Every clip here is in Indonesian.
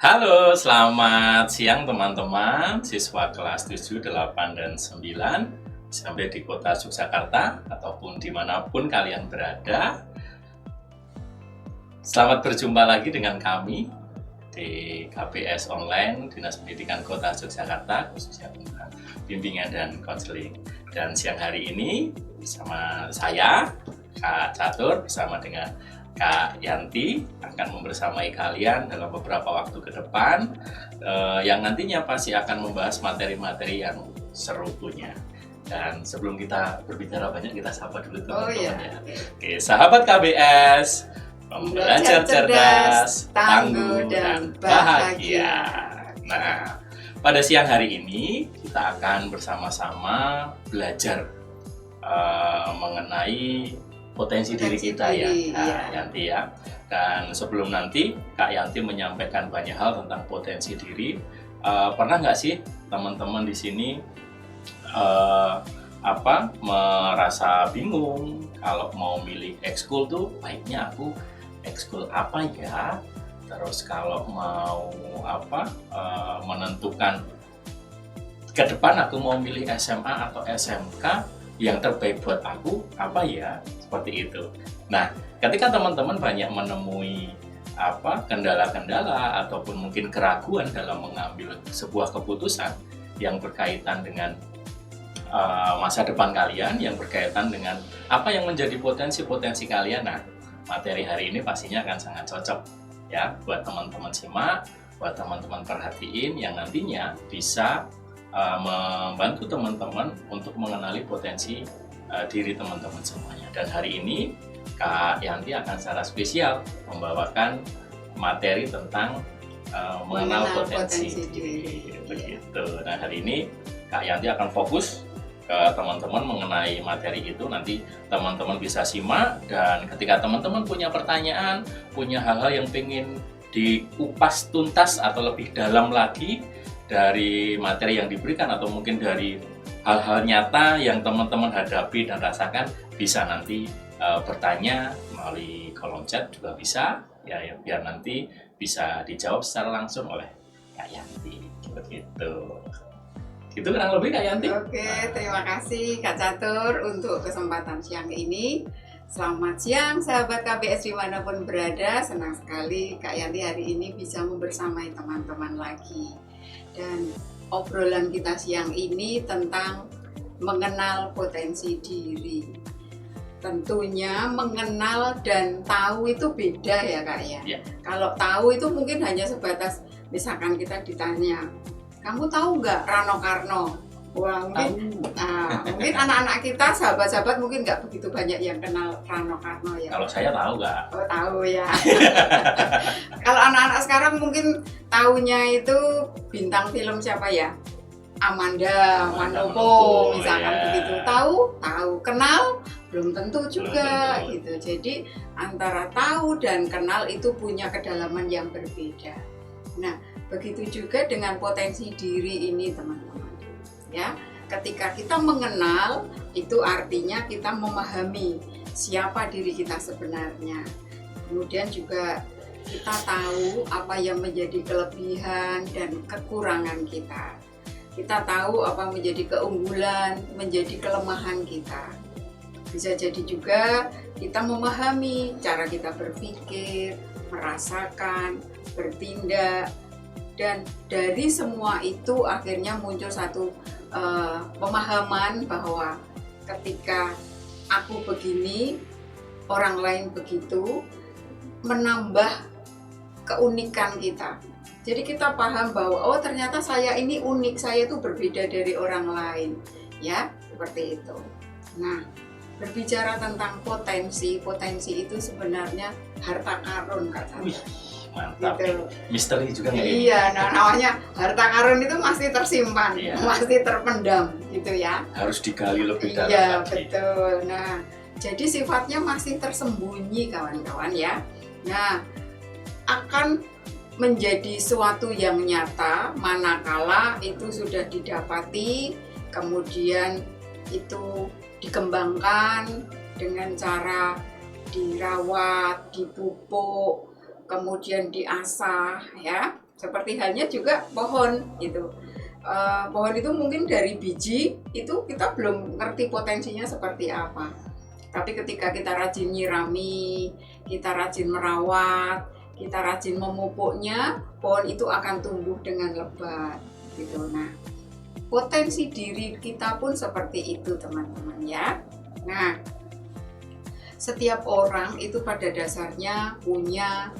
Halo, selamat siang teman-teman, siswa kelas 7, 8, dan 9 sampai di kota Yogyakarta ataupun dimanapun kalian berada. Selamat berjumpa lagi dengan kami di KPS Online Dinas Pendidikan Kota Yogyakarta, khususnya tentang bimbingan dan konseling. Dan siang hari ini bersama saya, Kak Catur, bersama dengan Kak Yanti akan membersamai kalian dalam beberapa waktu ke depan yang nantinya pasti akan membahas materi-materi yang seru punya. Dan sebelum kita berbicara banyak, kita sapa dulu teman-teman ya. Oke, sahabat KBS, belajar cerdas, tangguh, dan bahagia. Nah, pada siang hari ini kita akan bersama-sama belajar mengenai potensi diri kita ya, Kak Yanti ya. Dan sebelum nanti Kak Yanti menyampaikan banyak hal tentang potensi diri, pernah nggak sih teman-teman di sini merasa bingung kalau mau milih ekskul tuh baiknya aku ekskul apa ya? Terus kalau mau menentukan ke depan aku mau milih SMA atau SMK, yang terbaik buat aku apa ya, seperti itu. Nah, ketika teman-teman banyak menemui kendala-kendala ataupun mungkin keraguan dalam mengambil sebuah keputusan yang berkaitan dengan masa depan kalian, yang berkaitan dengan apa yang menjadi potensi-potensi kalian, nah materi hari ini pastinya akan sangat cocok ya buat teman-teman simak, buat teman-teman perhatiin, yang nantinya bisa membantu teman-teman untuk mengenali potensi diri teman-teman semuanya. Dan hari ini Kak Yanti akan secara spesial membawakan materi tentang mengenal potensi diri. Begitu. Nah, hari ini Kak Yanti akan fokus ke teman-teman mengenai materi itu. Nanti teman-teman bisa simak, dan ketika teman-teman punya pertanyaan, punya hal-hal yang pengen dikupas tuntas atau lebih dalam lagi dari materi yang diberikan, atau mungkin dari hal-hal nyata yang teman-teman hadapi dan rasakan, bisa nanti bertanya melalui kolom chat juga bisa ya, biar nanti bisa dijawab secara langsung oleh Kak Yanti. Begitu. Itu kurang lebih Kak Yanti. Oke, terima kasih Kak Catur untuk kesempatan siang ini. Selamat siang sahabat KBS dimanapun berada. Senang sekali Kak Yanti hari ini bisa membersamai teman-teman lagi. Dan obrolan kita siang ini tentang mengenal potensi diri. Tentunya mengenal dan tahu itu beda ya Kak ya. Ya. Kalau tahu itu mungkin hanya sebatas, misalkan kita ditanya, kamu tahu nggak Rano Karno? Wah, mungkin anak-anak kita, sahabat-sahabat mungkin nggak begitu banyak yang kenal Rano Karno ya. Kalau saya tahu nggak? Oh, tahu ya. Kalau anak-anak sekarang mungkin taunya itu bintang film siapa ya? Amanda Manopo misalkan ya. Begitu. Tahu, kenal belum tentu juga gitu. Jadi antara tahu dan kenal itu punya kedalaman yang berbeda. Nah, begitu juga dengan potensi diri ini teman-teman. Ya, ketika kita mengenal itu artinya kita memahami siapa diri kita sebenarnya. Kemudian juga kita tahu apa yang menjadi kelebihan dan kekurangan kita. Kita tahu apa menjadi keunggulan, menjadi kelemahan kita. Bisa jadi juga kita memahami cara kita berpikir, merasakan, bertindak, dan dari semua itu akhirnya muncul satu pemahaman bahwa ketika aku begini, orang lain begitu, menambah keunikan kita. Jadi kita paham bahwa oh ternyata saya ini unik, saya itu berbeda dari orang lain, ya seperti itu. Nah, berbicara tentang potensi itu sebenarnya harta karun Kak Chandra. Mantap, gitu. Misteri juga nggak? Iya, nah namanya harta karun itu masih tersimpan, masih terpendam gitu ya. Harus digali lebih dalam lagi. Iya, betul. Nah, jadi sifatnya masih tersembunyi kawan-kawan ya. Nah, akan menjadi suatu yang nyata manakala itu sudah didapati, kemudian itu dikembangkan dengan cara dirawat, dipupuk, kemudian diasah ya. Seperti halnya juga pohon gitu. Pohon itu mungkin dari biji itu kita belum ngerti potensinya seperti apa. Tapi ketika kita rajin nyirami, kita rajin merawat, kita rajin memupuknya, pohon itu akan tumbuh dengan lebat gitu. Nah, potensi diri kita pun seperti itu teman-teman ya. Nah, setiap orang itu pada dasarnya punya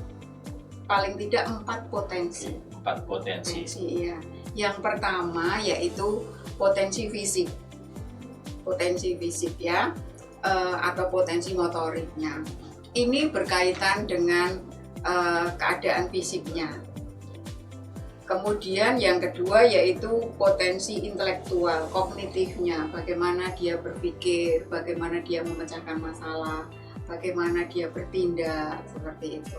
paling tidak 4 potensi. 4 potensi. Iya. Yang pertama yaitu potensi fisik. Potensi fisik ya, atau potensi motoriknya. Ini berkaitan dengan keadaan fisiknya. Kemudian yang kedua yaitu potensi intelektual, kognitifnya, bagaimana dia berpikir, bagaimana dia memecahkan masalah, bagaimana dia bertindak, seperti itu.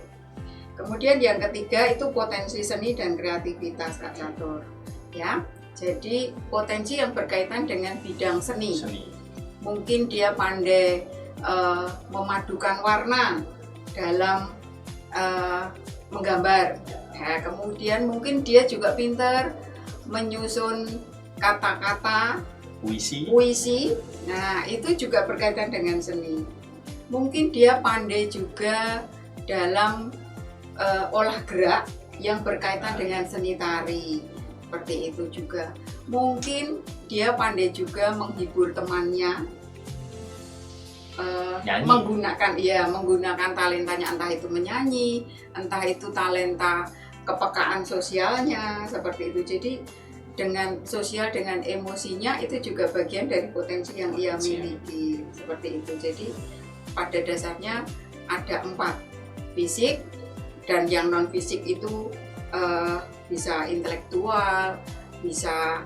Kemudian yang ketiga itu potensi seni dan kreativitas Kak Catur. Ya, jadi potensi yang berkaitan dengan bidang seni. Mungkin dia pandai memadukan warna dalam menggambar. Ya, kemudian mungkin dia juga pintar menyusun kata-kata, puisi. Nah, itu juga berkaitan dengan seni. Mungkin dia pandai juga dalam olah gerak yang berkaitan dengan seni tari, seperti itu juga. Mungkin dia pandai juga menghibur temannya, menggunakan talentanya, entah itu menyanyi, entah itu talenta kepekaan sosialnya, seperti itu. Jadi dengan sosial, dengan emosinya itu juga bagian dari potensi yang ia miliki, seperti itu. Jadi pada dasarnya ada 4, fisik, dan yang non fisik itu bisa intelektual, bisa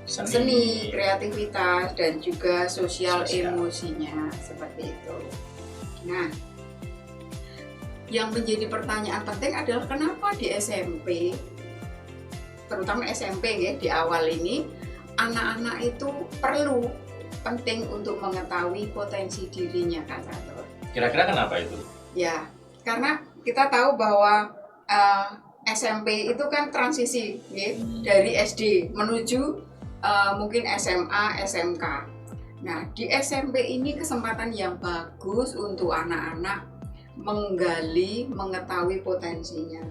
seni, kreativitas, dan juga sosial emosinya, seperti itu. Nah, yang menjadi pertanyaan penting adalah kenapa di SMP, terutama SMP ya, di awal ini anak-anak itu penting untuk mengetahui potensi dirinya, Kak Catur. Kira-kira kenapa itu? Ya, karena kita tahu bahwa SMP itu kan transisi ya, dari SD menuju mungkin SMA, SMK. Nah, di SMP ini kesempatan yang bagus untuk anak-anak menggali, mengetahui potensinya.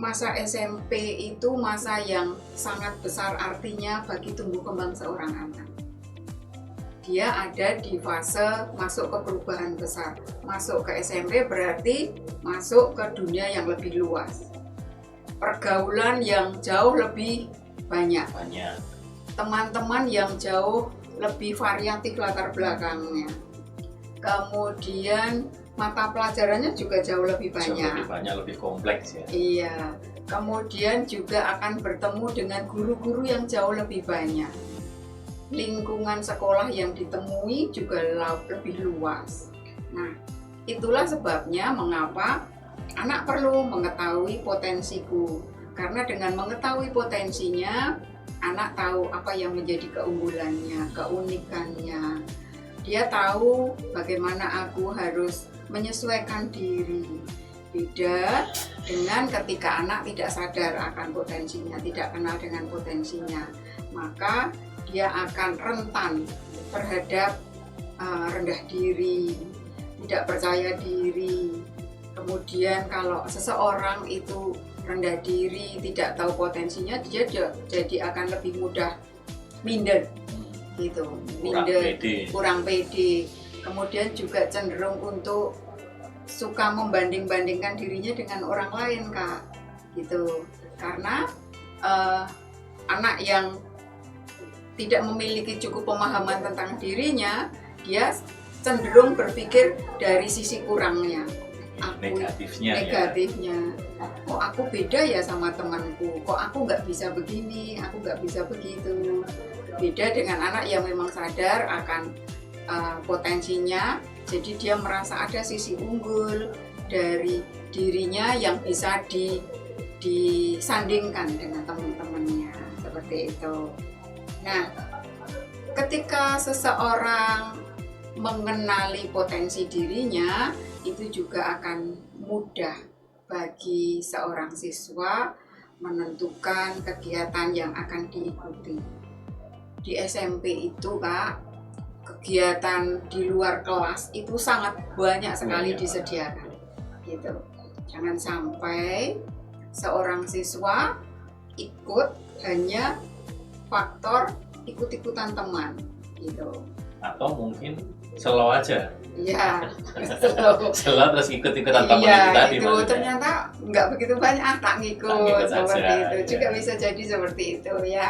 Masa SMP itu masa yang sangat besar artinya bagi tumbuh kembang seorang anak. Dia ada di fase masuk ke perubahan besar. Masuk ke SMP berarti masuk ke dunia yang lebih luas. Pergaulan yang jauh lebih banyak. Teman-teman yang jauh lebih variatif latar belakangnya. Kemudian mata pelajarannya juga jauh lebih banyak. Lebih kompleks ya. Iya. Kemudian juga akan bertemu dengan guru-guru yang jauh lebih banyak. Lingkungan sekolah yang ditemui juga lebih luas. Nah, itulah sebabnya mengapa anak perlu mengetahui potensiku. Karena dengan mengetahui potensinya, anak tahu apa yang menjadi keunggulannya, keunikannya. Dia tahu bagaimana aku harus menyesuaikan diri. Beda dengan ketika anak tidak sadar akan potensinya, tidak kenal dengan potensinya. Maka dia akan rentan terhadap rendah diri, tidak percaya diri. Kemudian kalau seseorang itu rendah diri, tidak tahu potensinya, dia jadi akan lebih mudah minder, gitu, kurang pede. Kemudian juga cenderung untuk suka membanding-bandingkan dirinya dengan orang lain, Kak, gitu. Karena anak yang tidak memiliki cukup pemahaman tentang dirinya, dia cenderung berpikir dari sisi kurangnya, negatifnya. Kok aku beda ya sama temanku, kok aku nggak bisa begini, aku nggak bisa begitu. Beda dengan anak yang memang sadar akan potensinya, jadi dia merasa ada sisi unggul dari dirinya yang bisa disandingkan dengan teman-temannya, seperti itu. Nah, ketika seseorang mengenali potensi dirinya, itu juga akan mudah bagi seorang siswa menentukan kegiatan yang akan diikuti. Di SMP itu, Kak, kegiatan di luar kelas itu sangat banyak sekali disediakan. Gitu. Jangan sampai seorang siswa ikut hanya faktor ikut-ikutan teman, gitu. Atau mungkin slow aja. Iya, Slow terus ikut-ikutan teman iya, itu tadi. itu ternyata nggak begitu banyak, tak ngikut seperti aja, itu. iya. Juga bisa jadi seperti itu ya.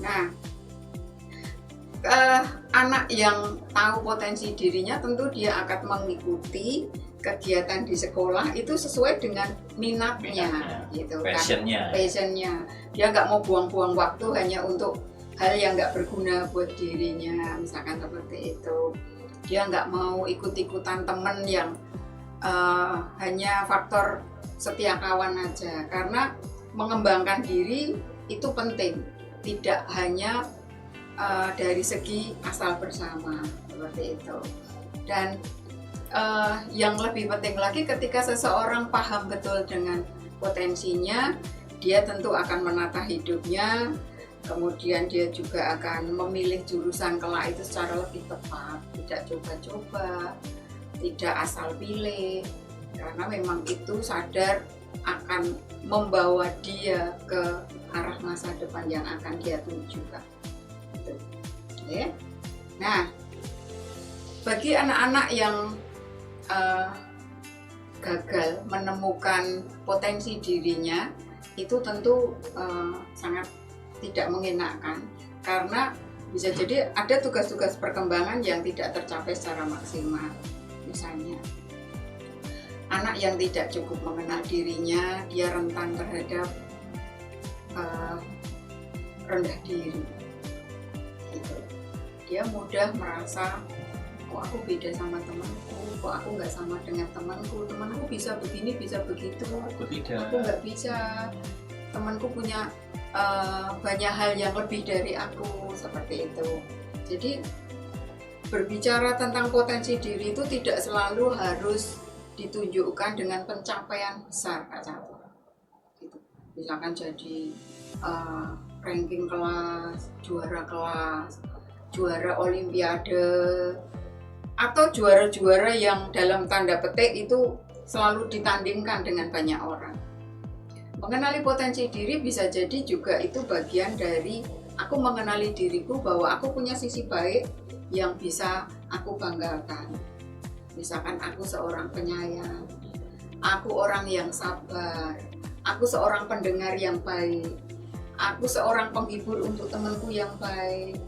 Nah, anak yang tahu potensi dirinya tentu dia akan mengikuti kegiatan di sekolah itu sesuai dengan minatnya, gitu kan. Passionnya. Dia nggak mau buang-buang waktu hanya untuk hal yang nggak berguna buat dirinya, misalkan seperti itu. Dia nggak mau ikut-ikutan temen yang hanya faktor setia kawan aja, karena mengembangkan diri itu penting, tidak hanya dari segi asal bersama seperti itu. Dan yang lebih penting lagi, ketika seseorang paham betul dengan potensinya, dia tentu akan menata hidupnya. Kemudian dia juga akan memilih jurusan kelak itu secara lebih tepat, tidak coba-coba, tidak asal pilih, karena memang itu sadar akan membawa dia ke arah masa depan yang akan dia tuju. Oke. Nah, bagi anak-anak yang gagal menemukan potensi dirinya, itu tentu sangat tidak mengenakan, karena bisa jadi ada tugas-tugas perkembangan yang tidak tercapai secara maksimal. Misalnya, anak yang tidak cukup mengenal dirinya, dia rentan terhadap rendah diri. Gitu. Dia mudah merasa, kok aku beda sama temanku, kok aku nggak sama dengan temanku bisa begini, bisa begitu, aku nggak bisa, temanku punya banyak hal yang lebih dari aku, seperti itu. Jadi berbicara tentang potensi diri itu tidak selalu harus ditunjukkan dengan pencapaian besar, Kak Catur. Gitu. Misalkan jadi ranking kelas, juara olimpiade, atau juara-juara yang dalam tanda petik itu selalu ditandingkan dengan banyak orang. Mengenali potensi diri bisa jadi juga itu bagian dari aku mengenali diriku, bahwa aku punya sisi baik yang bisa aku banggakan. Misalkan aku seorang penyayang, aku orang yang sabar, aku seorang pendengar yang baik, aku seorang penghibur untuk temanku yang baik,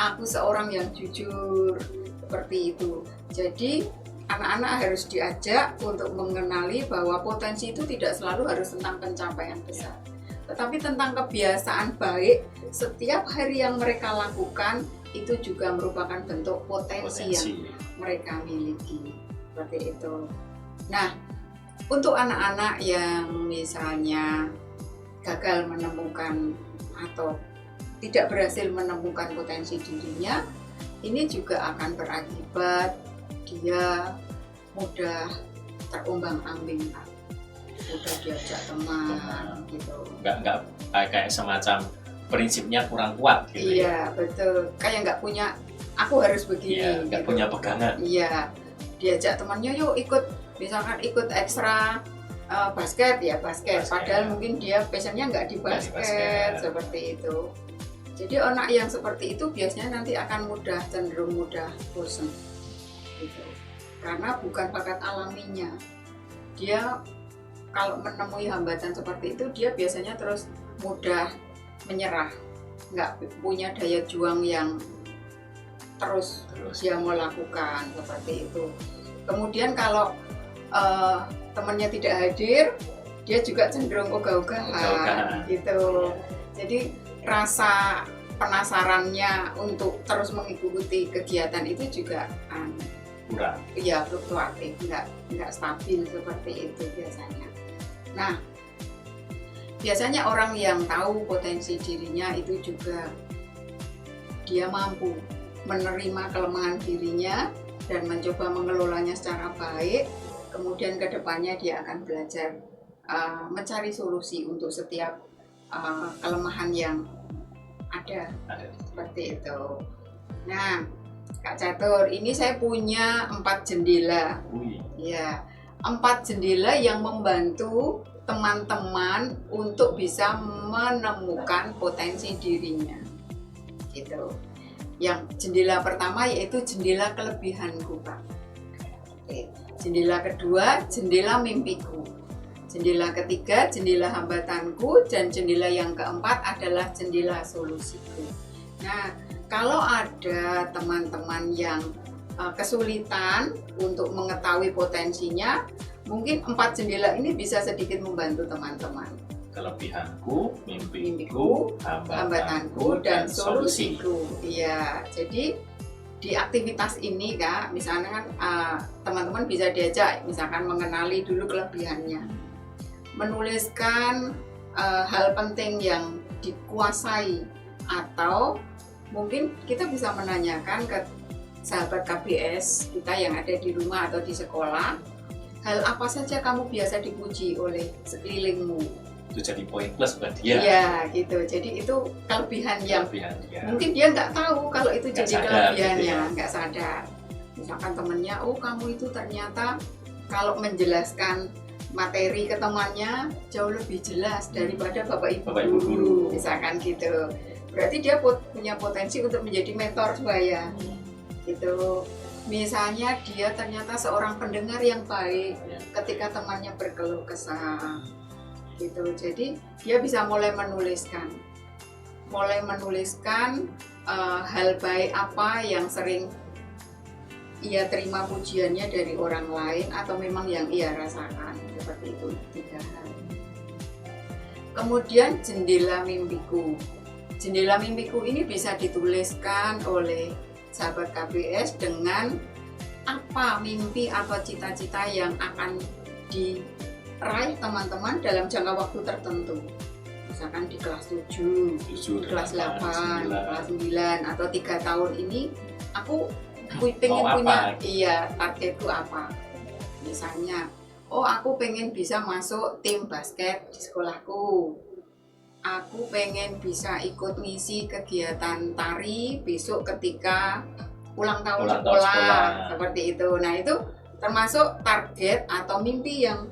aku seorang yang jujur, seperti itu. Jadi anak-anak harus diajak untuk mengenali bahwa potensi itu tidak selalu harus tentang pencapaian besar, tetapi tentang kebiasaan baik setiap hari yang mereka lakukan itu juga merupakan bentuk potensi yang mereka miliki, seperti itu. Nah, untuk anak-anak yang misalnya gagal menemukan atau tidak berhasil menemukan potensi dirinya, ini juga akan berakibat dia mudah terombang-ambing, mudah diajak teman, gitu. Nggak kayak semacam prinsipnya kurang kuat gitu. Iya, betul. Kayak nggak punya, aku harus begini. Iya, nggak gitu. punya pegangan. Iya, diajak temannya, yuk ikut, misalkan ikut ekstra basket, ya basket. Padahal mungkin dia passionnya nggak di basket, seperti itu. Jadi anak yang seperti itu biasanya nanti akan cenderung mudah bosan, gitu. Karena bukan bakat alaminya. Dia kalau menemui hambatan seperti itu, dia biasanya terus mudah menyerah, nggak punya daya juang yang terus dia mau lakukan, seperti itu. Kemudian kalau temannya tidak hadir, dia juga cenderung ogah-ogahan, gitu. Jadi rasa penasarannya untuk terus mengikuti kegiatan itu juga kurang. Iya, fluktuatif, nggak stabil seperti itu biasanya. Nah, biasanya orang yang tahu potensi dirinya itu juga dia mampu menerima kelemahan dirinya dan mencoba mengelolanya secara baik, Kemudian kedepannya dia akan belajar mencari solusi untuk setiap kelemahan yang ada. Seperti itu. Nah, Kak Catur, ini saya punya 4 jendela. Ya, 4 jendela yang membantu teman-teman untuk bisa menemukan potensi dirinya. Gitu. Yang jendela pertama yaitu jendela kelebihanku, Pak. Oke. Jendela kedua, jendela mimpiku. Jendela ketiga, jendela hambatanku, dan jendela yang keempat adalah jendela solusiku. Nah, kalau ada teman-teman yang kesulitan untuk mengetahui potensinya, mungkin 4 jendela ini bisa sedikit membantu teman-teman. Kelebihanku, mimpiku, hambatanku, dan solusiku. Iya, jadi di aktivitas ini Kak, misalnya kan teman-teman bisa diajak, misalkan mengenali dulu kelebihannya, menuliskan hal penting yang dikuasai, atau mungkin kita bisa menanyakan ke sahabat KBS kita yang ada di rumah atau di sekolah, hal apa saja kamu biasa dipuji oleh sekelilingmu. Itu jadi poin plus buat dia. Iya, gitu. Jadi itu kelebihan yang mungkin dia nggak tahu kalau itu jadi kelebihannya, nggak sadar. Misalkan temennya, oh kamu itu ternyata kalau menjelaskan materi ke temannya jauh lebih jelas daripada bapak ibu guru, misalkan gitu. Berarti dia punya potensi untuk menjadi mentor saya. Gitu. Misalnya dia ternyata seorang pendengar yang baik ketika temannya berkeluh kesah. Gitu. Jadi dia bisa mulai menuliskan hal baik apa yang sering ia terima pujiannya dari orang lain atau memang yang ia rasakan. Seperti itu 3 hal. Kemudian jendela mimpiku. Jendela mimpiku ini bisa dituliskan oleh sahabat KBS dengan apa mimpi atau cita-cita yang akan diraih teman-teman dalam jangka waktu tertentu. Misalkan di kelas 7, kelas 8, kelas 9, atau 3 tahun ini aku pengen punya, targetku apa. Misalnya, aku pengen bisa masuk tim basket di sekolahku. Aku pengen bisa ikut ngisi kegiatan tari besok ketika ulang tahun sekolah. Seperti itu. Nah, itu termasuk target atau mimpi yang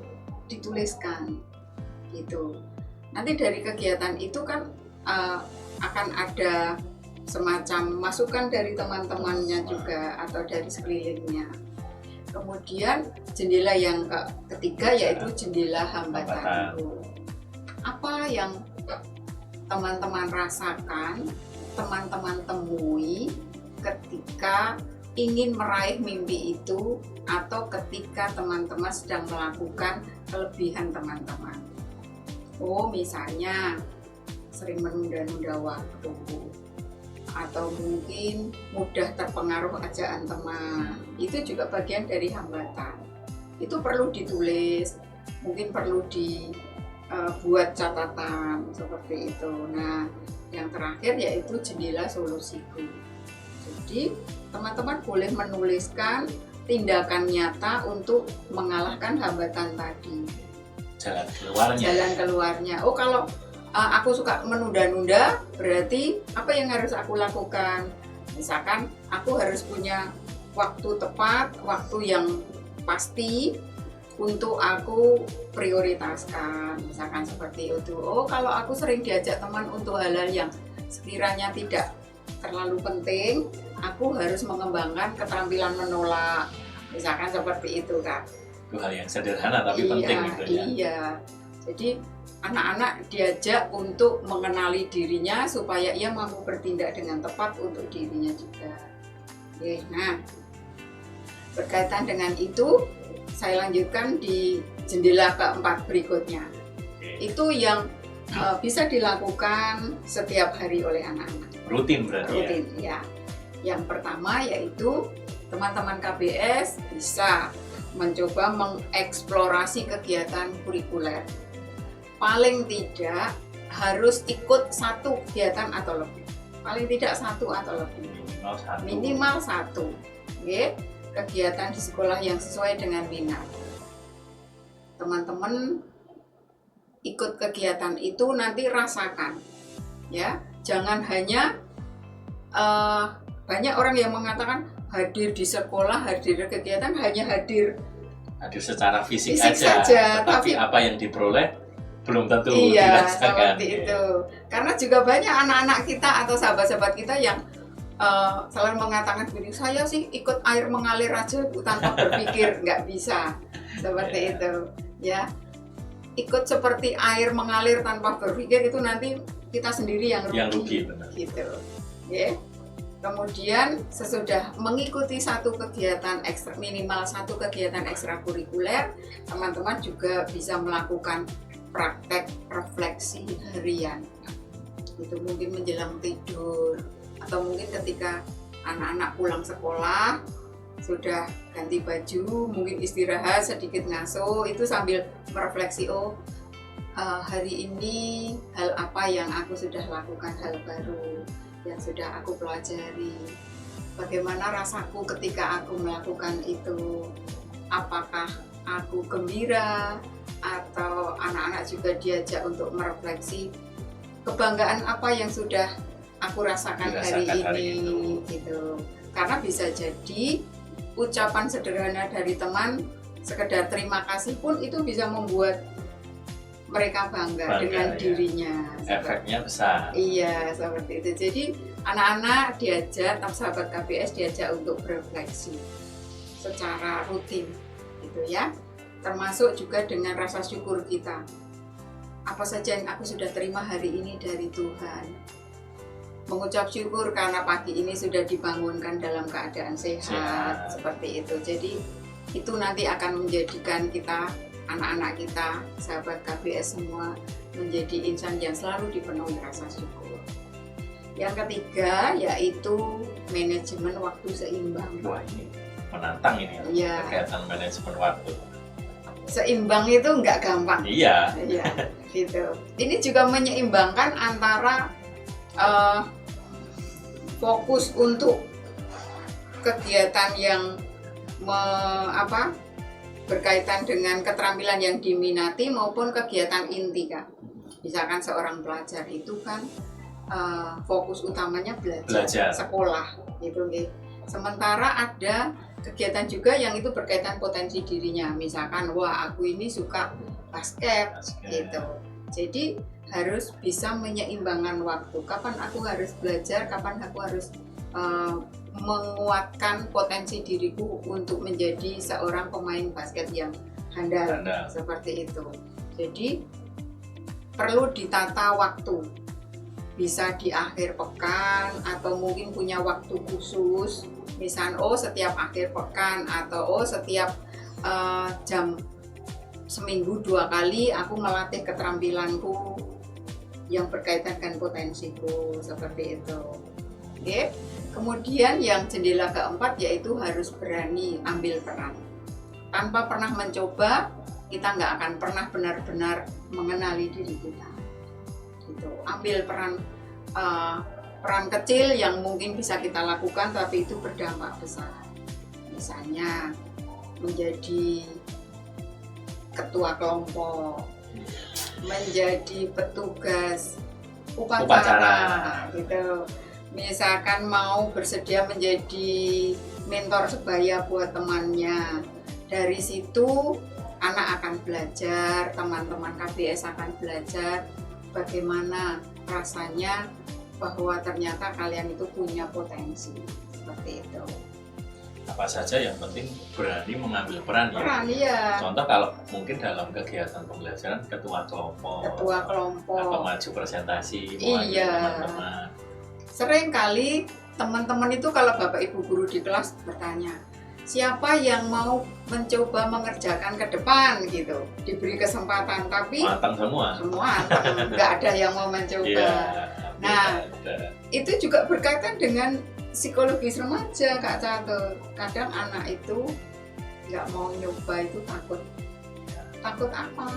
dituliskan gitu. Nanti dari kegiatan itu kan akan ada semacam masukan dari teman-temannya juga atau dari sekelilingnya. Kemudian jendela yang ketiga yaitu jendela hambatanku. Apa yang teman-teman rasakan, teman-teman temui ketika ingin meraih mimpi itu, atau ketika teman-teman sedang melakukan kelebihan teman-teman. Misalnya sering menunda-nunda waktu, atau mungkin mudah terpengaruh ajaan teman, itu juga bagian dari hambatan. Itu perlu ditulis, mungkin perlu buat catatan seperti itu. Nah, yang terakhir yaitu jendela solusiku. Jadi teman-teman boleh menuliskan tindakan nyata untuk mengalahkan hambatan tadi. Jalan keluarnya. Kalau aku suka menunda-nunda, berarti apa yang harus aku lakukan? Misalkan aku harus punya waktu tepat, waktu yang pasti untuk aku prioritaskan, misalkan seperti itu. Kalau aku sering diajak teman untuk hal-hal yang sekiranya tidak terlalu penting, aku harus mengembangkan keterampilan menolak, misalkan seperti itu, Kak. Itu hal yang sederhana tapi penting gitu ya. Iya, jadi anak-anak diajak untuk mengenali dirinya supaya ia mampu bertindak dengan tepat untuk dirinya juga. Oke, nah berkaitan dengan itu, saya lanjutkan di jendela keempat berikutnya. Itu yang bisa dilakukan setiap hari oleh anak-anak. Rutin berarti. Rutin, ya. Yang pertama yaitu teman-teman KBS bisa mencoba mengeksplorasi kegiatan kurikuler. Paling tidak harus ikut 1 kegiatan atau lebih. Paling tidak 1 atau lebih. Minimal 1. Kegiatan di sekolah yang sesuai dengan minat. teman-teman ikut kegiatan itu nanti rasakan, ya. Jangan hanya banyak orang yang mengatakan hadir di sekolah, hadir di kegiatan hanya hadir secara fisik saja, tapi apa yang diperoleh belum tentu iya, dirasakan. Seperti itu. Karena juga banyak anak-anak kita atau sahabat-sahabat kita yang selalu mengatakan begini, saya sih ikut air mengalir aja tanpa berpikir, nggak bisa seperti itu, ya. Ikut seperti air mengalir tanpa berpikir itu nanti kita sendiri yang rugi benar. Gitu, ya. Kemudian sesudah mengikuti satu kegiatan ekstra, minimal satu kegiatan ekstrakurikuler, teman-teman juga bisa melakukan praktek refleksi harian. Itu mungkin menjelang tidur atau mungkin ketika anak-anak pulang sekolah sudah ganti baju, mungkin istirahat sedikit ngasuh, itu sambil merefleksi, hari ini hal apa yang aku sudah lakukan, hal baru yang sudah aku pelajari, bagaimana rasaku ketika aku melakukan itu, apakah aku gembira, atau anak-anak juga diajak untuk merefleksi kebanggaan apa yang sudah aku rasakan hari ini gitu. Karena bisa jadi ucapan sederhana dari teman, sekedar terima kasih pun itu bisa membuat mereka bangga dengan ya. Dirinya. Efeknya besar. Iya, seperti itu. Jadi anak-anak diajak, sahabat KBS diajak untuk berefleksi secara rutin gitu ya. Termasuk juga dengan rasa syukur kita. Apa saja yang aku sudah terima hari ini dari Tuhan. Mengucap syukur karena pagi ini sudah dibangunkan dalam keadaan sehat. Seperti itu. Jadi itu nanti akan menjadikan kita, anak-anak kita, sahabat KBS semua menjadi insan yang selalu dipenuhi rasa syukur. Yang ketiga yaitu manajemen waktu seimbang. Wah, ini menantang ini ya. Kegiatan manajemen waktu. Seimbang itu nggak gampang. Iya. Iya, gitu. Ini juga menyeimbangkan antara fokus untuk kegiatan yang berkaitan dengan keterampilan yang diminati maupun kegiatan inti, Kak. Misalkan seorang pelajar itu kan fokus utamanya belajar. Sekolah gitu, nih. Sementara ada kegiatan juga yang itu berkaitan potensi dirinya. Misalkan, wah aku ini suka basket. Gitu. Jadi harus bisa menyeimbangkan waktu. Kapan aku harus belajar, kapan aku harus menguatkan potensi diriku untuk menjadi seorang pemain basket yang handal. Seperti itu. Jadi perlu ditata waktu. Bisa di akhir pekan atau mungkin punya waktu khusus. Misal setiap akhir pekan atau setiap jam seminggu 2 kali aku melatih keterampilanku yang berkaitan dengan potensiku, seperti itu. Oke. Kemudian yang jendela keempat yaitu harus berani ambil peran. Tanpa pernah mencoba, kita nggak akan pernah benar-benar mengenali diri kita. Gitu. Ambil peran kecil yang mungkin bisa kita lakukan tapi itu berdampak besar. Misalnya menjadi ketua kelompok, menjadi petugas upacara gitu. Misalkan mau bersedia menjadi mentor sebaya buat temannya. Dari situ anak akan belajar, teman-teman KBS akan belajar bagaimana rasanya bahwa ternyata kalian itu punya potensi. Seperti itu. Apa saja yang penting berani mengambil peran ya. Iya. Contoh kalau mungkin dalam kegiatan pembelajaran ketua kelompok atau maju presentasi iya. Teman-teman. Sering kali teman-teman itu kalau Bapak Ibu guru di kelas bertanya, siapa yang mau mencoba mengerjakan ke depan gitu, diberi kesempatan tapi matang semua nggak ada yang mau mencoba. Nah itu juga berkaitan dengan psikologis remaja, Kak Catur. Kadang anak itu nggak mau nyoba itu takut apa?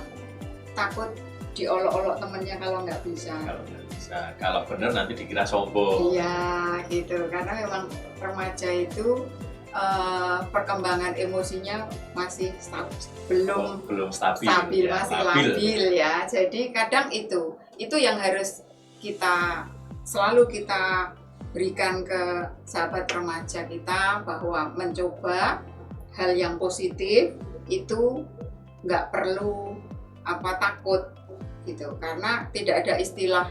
Takut diolok-olok temennya kalau nggak bisa. Kalau benar nanti dikira sombong. Iya gitu, karena memang remaja itu perkembangan emosinya masih belum stabil, masih labil ya. Jadi kadang itu yang harus selalu kita berikan ke sahabat remaja kita, bahwa mencoba hal yang positif itu nggak perlu takut gitu, karena tidak ada istilah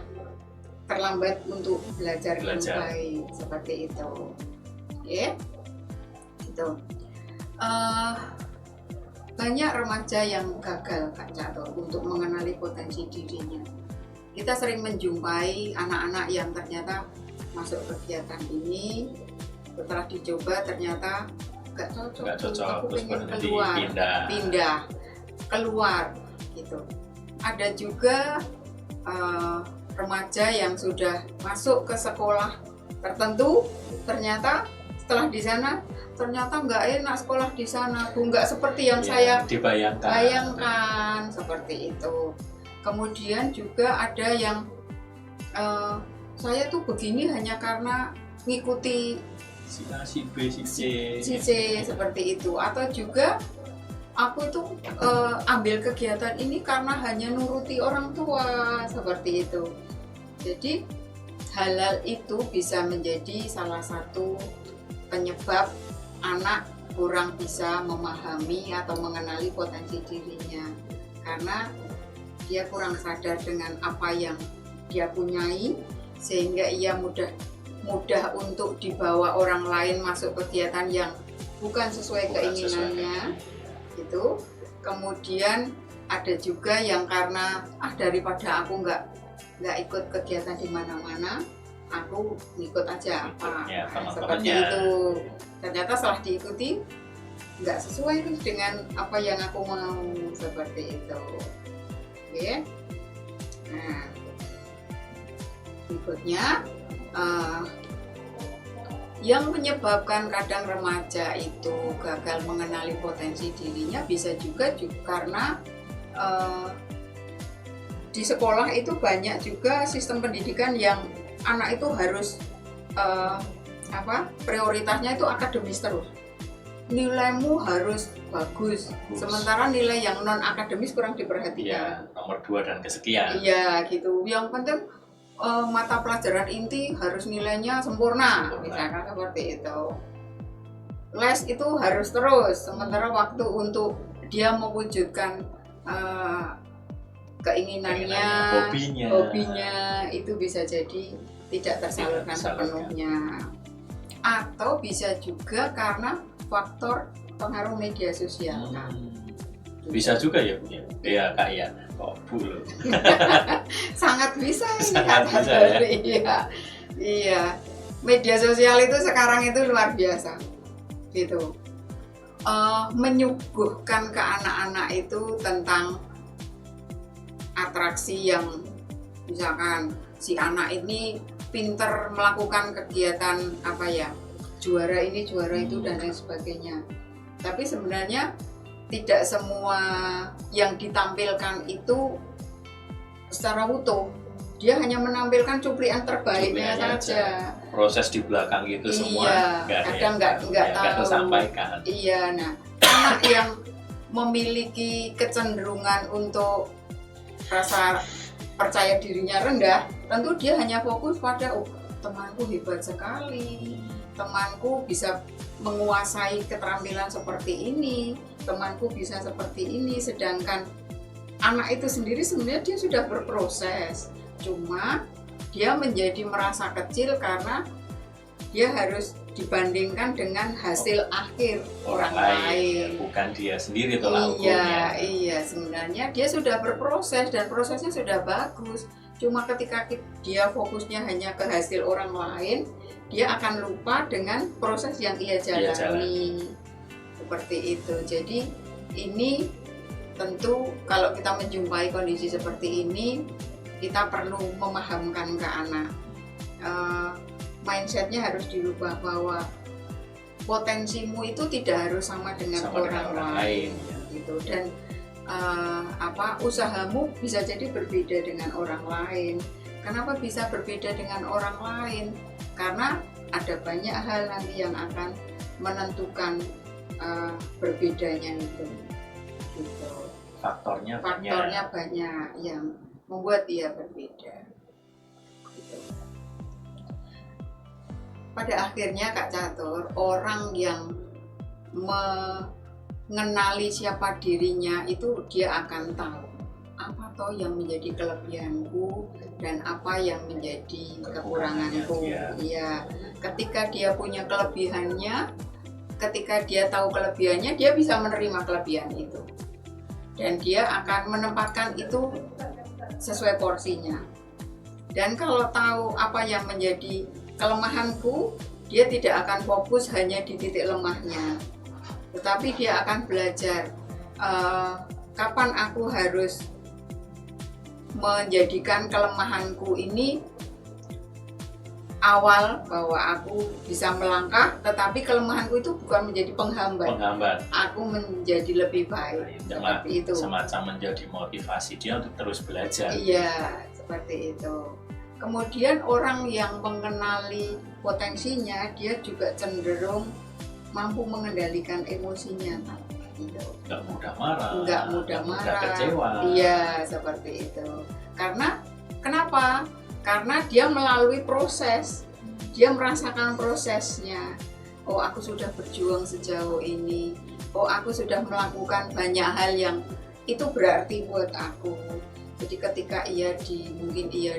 terlambat untuk belajar dengan baik, seperti itu. Oke, gitu. Banyak remaja yang gagal, Kak Catur, untuk mengenali potensi dirinya. Kita sering menjumpai anak-anak yang ternyata masuk kegiatan ini, setelah dicoba ternyata nggak cocok, aku pengen pindah keluar gitu. Ada juga remaja yang sudah masuk ke sekolah tertentu, ternyata setelah di sana ternyata nggak enak sekolah di sana, nggak seperti yang saya bayangkan, seperti itu. Kemudian juga ada yang saya tuh begini hanya karena ngikuti si B, si C seperti itu, atau juga aku itu ambil kegiatan ini karena hanya nuruti orang tua, seperti itu. Jadi hal-hal itu bisa menjadi salah satu penyebab anak kurang bisa memahami atau mengenali potensi dirinya, karena dia kurang sadar dengan apa yang dia punyai, sehingga ia mudah untuk dibawa orang lain masuk kegiatan yang bukan sesuai keinginannya gitu. Kemudian ada juga yang karena daripada aku nggak ikut kegiatan di mana-mana, aku ngikut aja seperti itu. Ternyata setelah diikuti nggak sesuai dengan apa yang aku mau, seperti itu. Oke. Nah, berikutnya yang menyebabkan kadang remaja itu gagal mengenali potensi dirinya bisa juga karena di sekolah itu banyak juga sistem pendidikan yang anak itu harus prioritasnya itu akademis terus. Nilaimu harus bagus. Sementara nilai yang non akademis kurang diperhatikan. Iya, nomor 2 dan kesekian. Iya, gitu. Yang penting mata pelajaran inti harus nilainya sempurna, misalkan seperti itu. Les itu harus terus, sementara waktu untuk dia mewujudkan keinginannya, hobinya itu bisa jadi tidak tersalurkan sepenuhnya. Atau bisa juga karena faktor pengaruh media sosial. Bisa juga ya Bu ya? Iya Kak ya. Loh. Sangat bisa ini. Sangat bisa ya. Iya. Media sosial itu sekarang itu luar biasa. Gitu. Menyuguhkan ke anak-anak itu tentang atraksi yang misalkan si anak ini pinter melakukan kegiatan juara ini juara itu dan lain sebagainya. Tapi sebenarnya tidak semua yang ditampilkan itu secara utuh. Dia hanya menampilkan cuplikan terbaiknya saja. Proses di belakang itu semua kadang nggak tahu. Tersampaikan. Iya, nah anak yang memiliki kecenderungan untuk rasa percaya dirinya rendah, tentu dia hanya fokus pada temanku hebat sekali, temanku bisa menguasai keterampilan seperti ini, temanku bisa seperti ini. Sedangkan anak itu sendiri sebenarnya dia sudah berproses, cuma dia menjadi merasa kecil karena dia harus dibandingkan dengan hasil akhir orang lain. Bukan dia sendiri tolak ukurnya. Iya, sebenarnya dia sudah berproses dan prosesnya sudah bagus. Cuma ketika dia fokusnya hanya ke hasil orang lain, dia akan lupa dengan proses yang ia jalani. Seperti itu. Jadi ini tentu kalau kita menjumpai kondisi seperti ini, kita perlu memahamkan ke anak. Mindsetnya harus dirubah bahwa potensimu itu tidak harus sama dengan orang lain gitu. Dan usahamu bisa jadi berbeda dengan orang lain. Kenapa bisa berbeda dengan orang lain? Karena ada banyak hal nanti yang akan menentukan berbedanya itu gitu. Faktornya banyak yang membuat dia berbeda gitu. Pada akhirnya Kak Catur, orang yang mengenali siapa dirinya itu dia akan tahu apa toh yang menjadi kelebihanku dan apa yang menjadi kekuranganku. Iya, ketika dia punya kelebihannya, ketika dia tahu kelebihannya, dia bisa menerima kelebihan itu. Dan dia akan menempatkan itu sesuai porsinya. Dan kalau tahu apa yang menjadi kelemahanku, dia tidak akan fokus hanya di titik lemahnya. Tetapi dia akan belajar kapan aku harus menjadikan kelemahanku ini awal bahwa aku bisa melangkah, tetapi kelemahanku itu bukan menjadi penghambat. Aku menjadi lebih baik. Seperti itu. Semacam menjadi motivasi dia untuk terus belajar. Iya, seperti itu. Kemudian orang yang mengenali potensinya, dia juga cenderung mampu mengendalikan emosinya. Nggak mudah marah. Nggak mudah kecewa. Iya, seperti itu. Karena kenapa? Karena dia melalui proses, dia merasakan prosesnya. Oh, aku sudah berjuang sejauh ini. Oh, aku sudah melakukan banyak hal yang itu berarti buat aku. Jadi ketika mungkin ia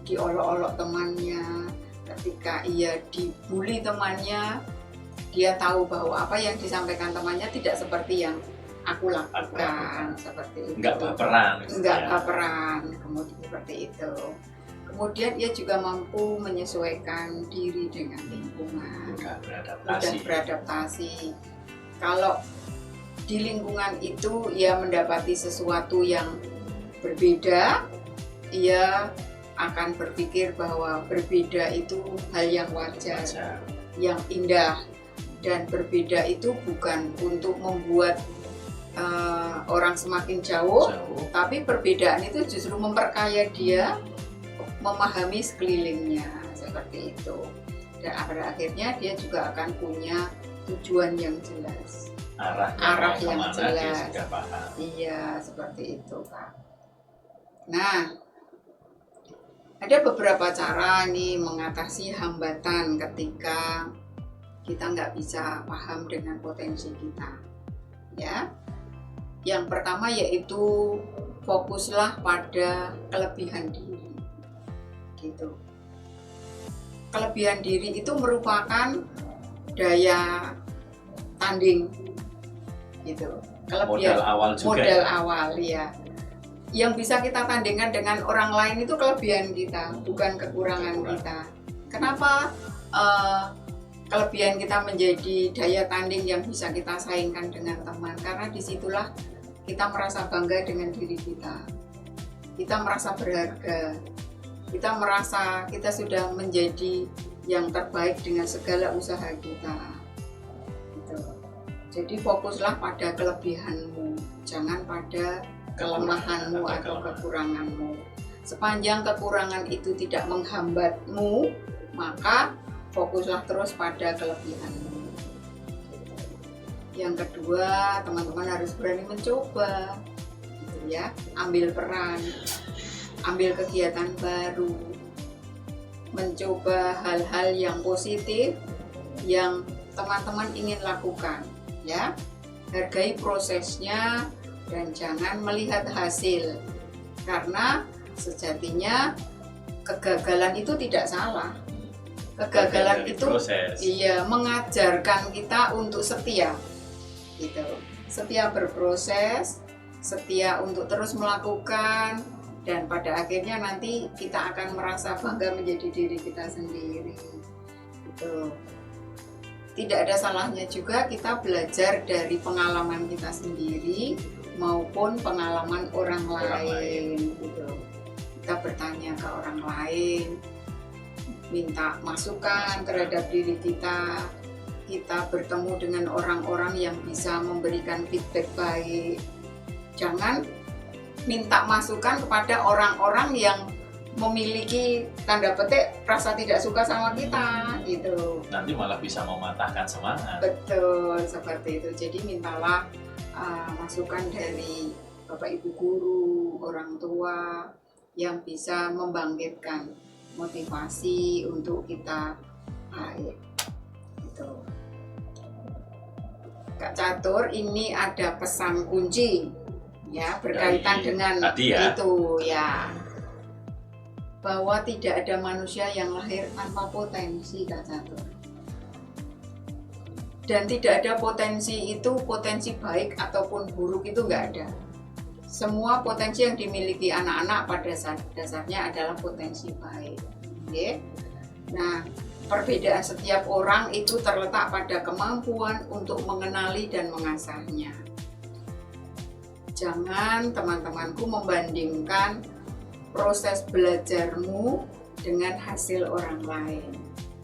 diolok-olok temannya, ketika ia dibully temannya, dia tahu bahwa apa yang disampaikan temannya tidak seperti yang aku lakukan. Seperti itu. Nggak baperan. Kemudian seperti itu. Kemudian ia juga mampu menyesuaikan diri dengan lingkungan. Mudah beradaptasi. Kalau di lingkungan itu ia mendapati sesuatu yang berbeda, ia akan berpikir bahwa berbeda itu hal yang wajar. Yang indah. Dan berbeda itu bukan untuk membuat orang semakin jauh, tapi perbedaan itu justru memperkaya dia memahami sekelilingnya, seperti itu. Dan pada akhirnya dia juga akan punya tujuan yang jelas, arah yang jelas. Iya, seperti itu, Kak. Nah, ada beberapa cara nih mengatasi hambatan ketika kita nggak bisa paham dengan potensi kita, ya. Yang pertama yaitu fokuslah pada kelebihan diri, gitu. Kelebihan diri itu merupakan daya tanding, gitu. Modal awal ya. Yang bisa kita tandingkan dengan orang lain itu kelebihan kita, bukan kekurangan kita. Kenapa? Kelebihan kita menjadi daya tanding yang bisa kita saingkan dengan teman, karena disitulah kita merasa bangga dengan diri kita. Kita merasa berharga. Kita merasa kita sudah menjadi yang terbaik dengan segala usaha kita. Gitu. Jadi fokuslah pada kelebihanmu, jangan pada kelemahanmu atau kekuranganmu. Sepanjang kekurangan itu tidak menghambatmu, maka fokuslah terus pada kelebihanmu. Yang kedua, teman-teman harus berani mencoba, gitu ya. Ambil peran, ambil kegiatan baru, mencoba hal-hal yang positif yang teman-teman ingin lakukan, ya. Hargai prosesnya dan jangan melihat hasil, karena sejatinya kegagalan itu tidak salah. Kegagalan itu mengajarkan kita untuk setia, gitu. Setia berproses, setia untuk terus melakukan, dan pada akhirnya nanti kita akan merasa bangga menjadi diri kita sendiri, gitu. Tidak ada salahnya juga kita belajar dari pengalaman kita sendiri maupun pengalaman orang lain, gitu. Kita bertanya ke orang lain, minta masukan terhadap diri kita. Kita bertemu dengan orang-orang yang bisa memberikan feedback baik. Jangan minta masukan kepada orang-orang yang memiliki tanda petik rasa tidak suka sama kita gitu. Nanti malah bisa mematahkan semangat. Betul, seperti itu. Jadi mintalah masukan dari Bapak Ibu guru, orang tua yang bisa membangkitkan motivasi untuk kita baik. Gitu. Kak Catur, ini ada pesan kunci ya berkaitan dengan tadi ya. itu ya. Bahwa tidak ada manusia yang lahir tanpa potensi, Kak Catur. Dan tidak ada potensi itu, potensi baik ataupun buruk itu nggak ada. Semua potensi yang dimiliki anak-anak pada dasarnya adalah potensi baik. Okay? Nah, perbedaan setiap orang itu terletak pada kemampuan untuk mengenali dan mengasahnya. Jangan teman-temanku membandingkan proses belajarmu dengan hasil orang lain,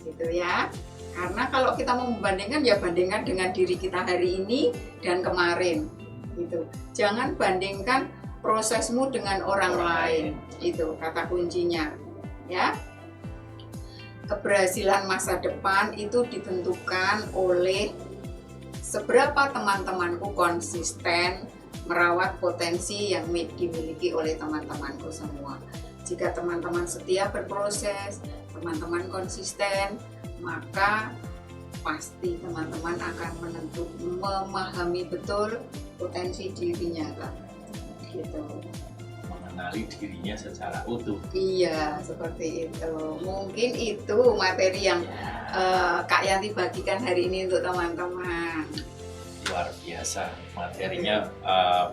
gitu ya. Karena kalau kita mau membandingkan, ya bandingkan dengan diri kita hari ini dan kemarin, gitu. Jangan bandingkan prosesmu dengan orang lain, itu kata kuncinya, ya. Keberhasilan masa depan itu ditentukan oleh seberapa teman-temanku konsisten merawat potensi yang dimiliki oleh teman-temanku semua. Jika teman-teman setia berproses, teman-teman konsisten, maka pasti teman-teman akan memahami betul potensi dirinya, Kak. Gitu. Mengenali dirinya secara utuh. Iya, seperti itu. Mungkin itu materi yang Kak Yanti bagikan hari ini untuk teman-teman. Luar biasa, materinya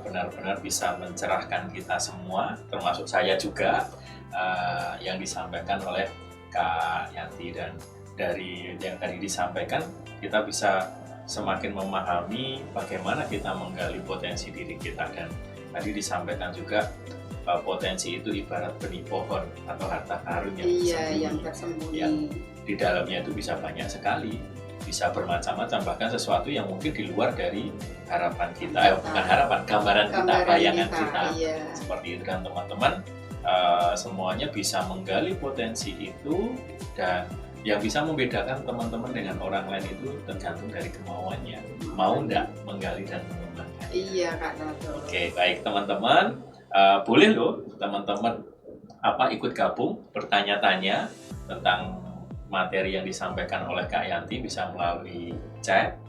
benar-benar bisa mencerahkan kita semua, termasuk saya juga, yang disampaikan oleh Kak Yanti. Dan dari yang tadi disampaikan, kita bisa semakin memahami bagaimana kita menggali potensi diri kita. Dan tadi disampaikan juga potensi itu ibarat benih pohon atau harta karun yang tersembunyi. Yang di dalamnya itu bisa banyak sekali, bisa bermacam-macam, bahkan sesuatu yang mungkin di luar dari harapan kita, bukan harapan, gambaran kita, bayangan kita. Iya. Seperti itu. Dan teman-teman semuanya bisa menggali potensi itu, dan yang bisa membedakan teman-teman dengan orang lain itu tergantung dari kemauannya, mau enggak menggali dan mengembangkan. Iya, Kak Nato. Oke, baik teman-teman, boleh loh teman-teman ikut gabung bertanya-tanya tentang materi yang disampaikan oleh Kak Yanti, bisa melalui chat.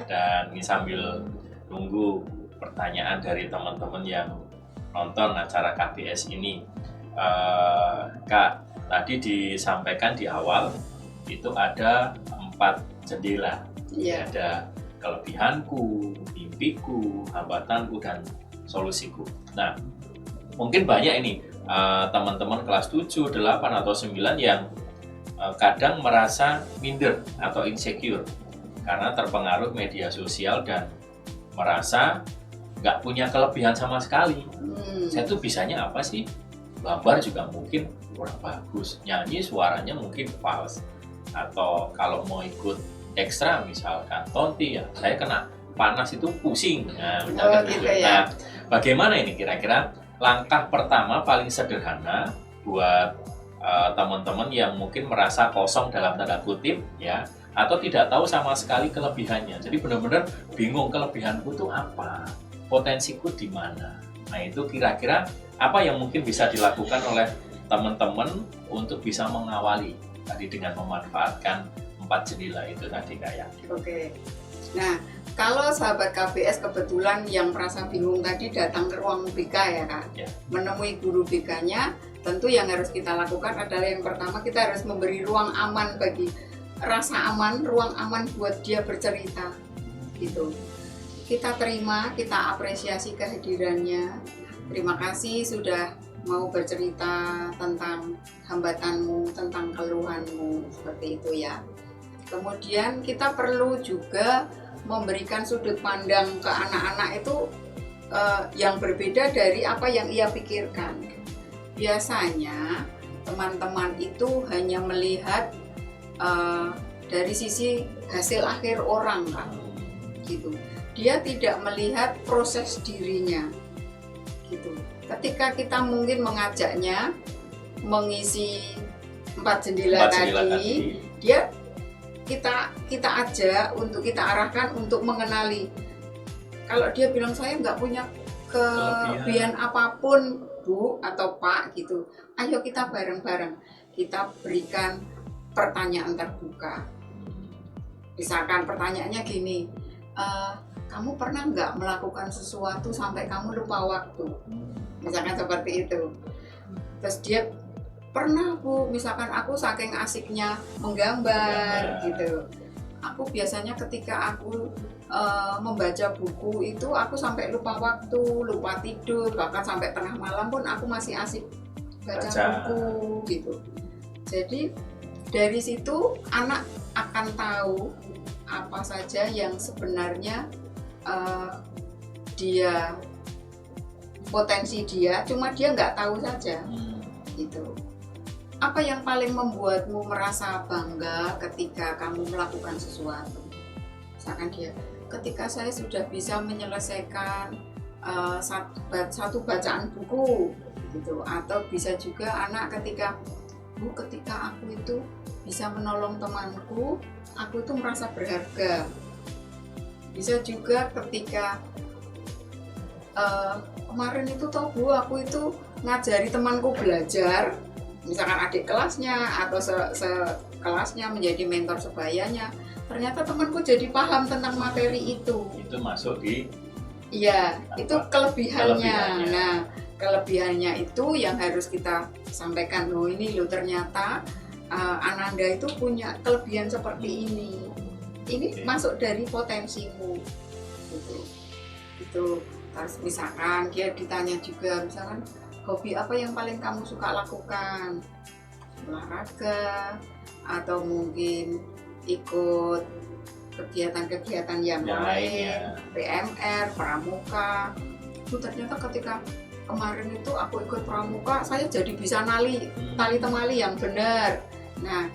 Dan ini sambil nunggu pertanyaan dari teman-teman yang nonton acara KBS ini, Kak, tadi disampaikan di awal itu ada 4 jendela. Iya. Ada kelebihanku, mimpiku, hambatanku, dan solusiku. Nah, mungkin banyak ini teman-teman kelas 7, 8, atau 9 yang kadang merasa minder atau insecure karena terpengaruh media sosial dan merasa nggak punya kelebihan sama sekali. Saya tuh bisanya apa sih? Gambar juga mungkin kurang bagus, nyanyi suaranya mungkin fals, atau kalau mau ikut ekstra misalkan tonti, ya saya kena panas itu pusing. Nah, gitu. Ya. Nah, bagaimana ini kira-kira langkah pertama paling sederhana buat teman-teman yang mungkin merasa kosong dalam tanda kutip ya, atau tidak tahu sama sekali kelebihannya. Jadi benar-benar bingung, kelebihanku itu apa, potensiku di mana. Nah, itu kira-kira apa yang mungkin bisa dilakukan oleh teman-teman untuk bisa mengawali tadi dengan memanfaatkan 4 jendela itu tadi, Kak ya. Oke. Nah, kalau sahabat KBS kebetulan yang merasa bingung tadi datang ke ruang BK ya, Kak. Ya. Menemui guru BK-nya, tentu yang harus kita lakukan adalah yang pertama, kita harus memberi ruang aman, bagi rasa aman, ruang aman buat dia bercerita gitu. Kita terima, kita apresiasi kehadirannya. Terima kasih sudah mau bercerita tentang hambatanmu, tentang keluhanmu, seperti itu ya. Kemudian kita perlu juga memberikan sudut pandang ke anak-anak itu yang berbeda dari apa yang ia pikirkan. Biasanya teman-teman itu hanya melihat dari sisi hasil akhir orang, Kak, gitu. Dia tidak melihat proses dirinya, gitu. Ketika kita mungkin mengajaknya mengisi 4 jendela tadi, dia kita ajak untuk kita arahkan untuk mengenali. Kalau dia bilang saya nggak punya kelebihan apapun Bu atau Pak gitu, ayo kita bareng-bareng kita berikan pertanyaan terbuka. Misalkan pertanyaannya gini, kamu pernah nggak melakukan sesuatu sampai kamu lupa waktu? Misalkan seperti itu. Terus dia, pernah Bu, misalkan aku saking asiknya menggambar gitu. Aku biasanya ketika aku membaca buku itu aku sampai lupa waktu, lupa tidur, bahkan sampai tengah malam pun aku masih asik baca buku gitu. Jadi dari situ anak akan tahu apa saja yang sebenarnya dia potensi dia, cuma dia nggak tahu saja gitu. Apa yang paling membuatmu merasa bangga ketika kamu melakukan sesuatu? Misalkan dia, ketika saya sudah bisa menyelesaikan satu bacaan buku gitu. Atau bisa juga anak ketika, Bu, ketika aku itu bisa menolong temanku, aku itu merasa berharga. Bisa juga ketika kemarin itu toh Bu, aku itu ngajari temanku belajar, misalkan adik kelasnya atau sekelasnya menjadi mentor sebayanya, ternyata temanku jadi paham tentang materi itu. Itu masuk di itu kelebihannya. Nah, kelebihannya itu yang harus kita sampaikan. Loh, ini loh ternyata Ananda itu punya kelebihan seperti ini. Ini masuk dari potensimu. Gitu. Terus misalkan dia ditanya juga, misalkan hobi apa yang paling kamu suka lakukan? Olahraga, atau mungkin ikut kegiatan-kegiatan yang lain, PMR, pramuka. Itu ternyata ketika kemarin itu aku ikut pramuka, saya jadi bisa nali tali temali yang benar. Nah,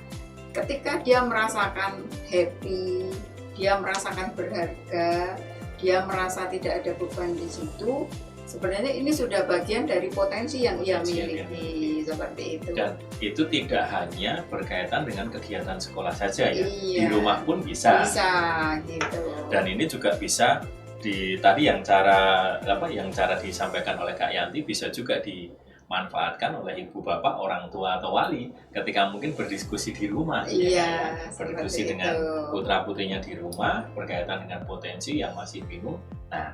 ketika dia merasakan happy, dia merasakan berharga, dia merasa tidak ada beban di situ, sebenarnya ini sudah bagian dari potensi yang ia miliki, seperti itu. Dan itu tidak hanya berkaitan dengan kegiatan sekolah saja ya, di rumah pun bisa. Bisa, gitu. Dan ini juga bisa tadi yang cara disampaikan oleh Kak Yanti bisa juga dimanfaatkan oleh ibu bapak, orang tua atau wali ketika mungkin berdiskusi di rumah. Berdiskusi dengan putra putrinya di rumah berkaitan dengan potensi yang masih bingung. Nah,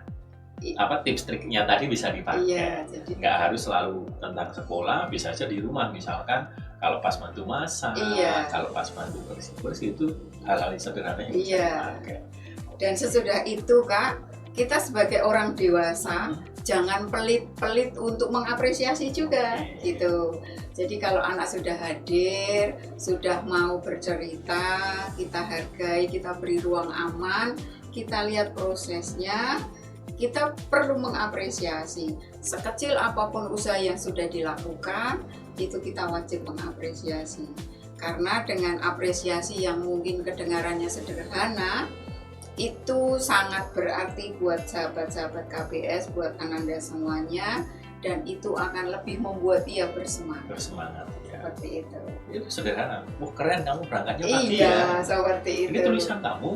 tips triknya tadi bisa dipakai. Nggak harus selalu tentang sekolah, bisa aja di rumah, misalkan kalau pas bantu masak, kalau pas bantu bersih itu hal-hal sederhana yang bisa dipakai. Dan sesudah itu Kak, kita sebagai orang dewasa jangan pelit-pelit untuk mengapresiasi juga gitu. Jadi kalau anak sudah hadir, sudah mau bercerita, kita hargai, kita beri ruang aman, kita lihat prosesnya. Kita perlu mengapresiasi sekecil apapun usaha yang sudah dilakukan, itu kita wajib mengapresiasi. Karena dengan apresiasi yang mungkin kedengarannya sederhana, itu sangat berarti buat sahabat-sahabat KBS, buat Ananda semuanya, dan itu akan lebih membuat ia bersemangat. Seperti itu. Itu sederhana. Keren kamu berangkatnya pagi ya. Seperti itu. Ini tulisan kamu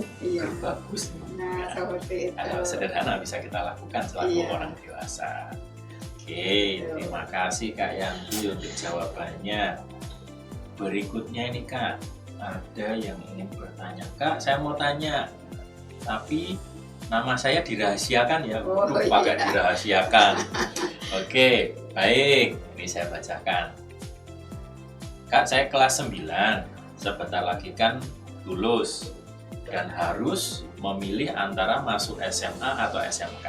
bagus. Nah, seperti itu. Hal sederhana bisa kita lakukan selaku orang dewasa. Oke, terima kasih Kak Yanti untuk jawabannya. Berikutnya ini Kak, ada yang ingin bertanya. Kak, saya mau tanya, tapi nama saya dirahasiakan ya. Pakai dirahasiakan. Oke, baik. Ini saya bacakan. Kak, saya kelas 9, sebentar lagi kan lulus dan harus memilih antara masuk SMA atau SMK.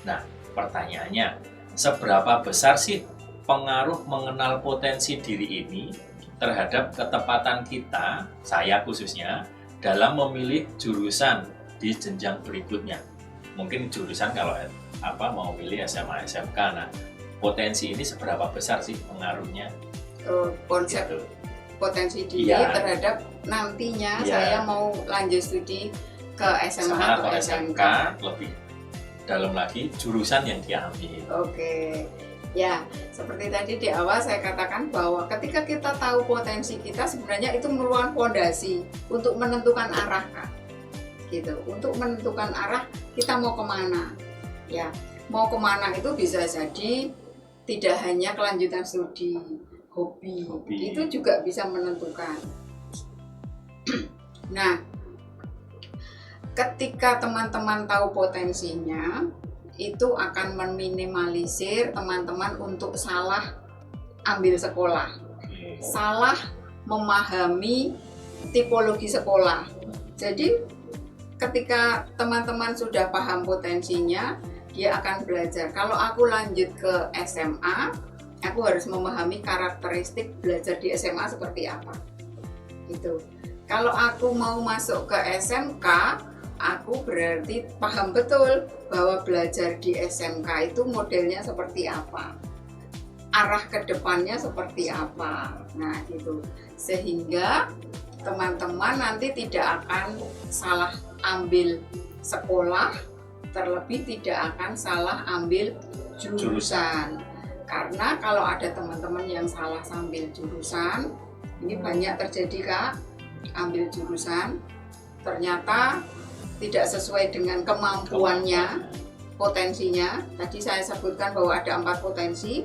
Nah, pertanyaannya, seberapa besar sih pengaruh mengenal potensi diri ini terhadap ketepatan kita, saya khususnya, dalam memilih jurusan di jenjang berikutnya? Mungkin jurusan kalau mau pilih SMA, SMK, nah potensi ini seberapa besar sih pengaruhnya? Konsep potensi diri terhadap nantinya saya mau lanjut studi ke SMA atau SMK. Lebih dalam lagi jurusan yang diambil. Oke. Ya, seperti tadi di awal saya katakan bahwa ketika kita tahu potensi kita, sebenarnya itu merupakan fondasi untuk menentukan arah, Kak. Gitu. Untuk menentukan arah kita mau kemana. Ya, mau kemana itu bisa jadi tidak hanya kelanjutan studi, hobi. Itu juga bisa menentukan. Nah, ketika teman-teman tahu potensinya, itu akan meminimalisir teman-teman untuk salah ambil sekolah, salah memahami tipologi sekolah. Jadi ketika teman-teman sudah paham potensinya, dia akan belajar. Kalau aku lanjut ke SMA, aku harus memahami karakteristik belajar di SMA seperti apa. Gitu. Kalau aku mau masuk ke SMK, aku berarti paham betul bahwa belajar di SMK itu modelnya seperti apa, arah ke depannya seperti apa. Nah gitu, sehingga teman-teman nanti tidak akan salah ambil sekolah, terlebih tidak akan salah ambil jurusan. Karena kalau ada teman-teman yang salah sambil jurusan, ini banyak terjadi, Kak, ambil jurusan ternyata tidak sesuai dengan kemampuannya, potensinya. Tadi saya sebutkan bahwa ada 4 potensi.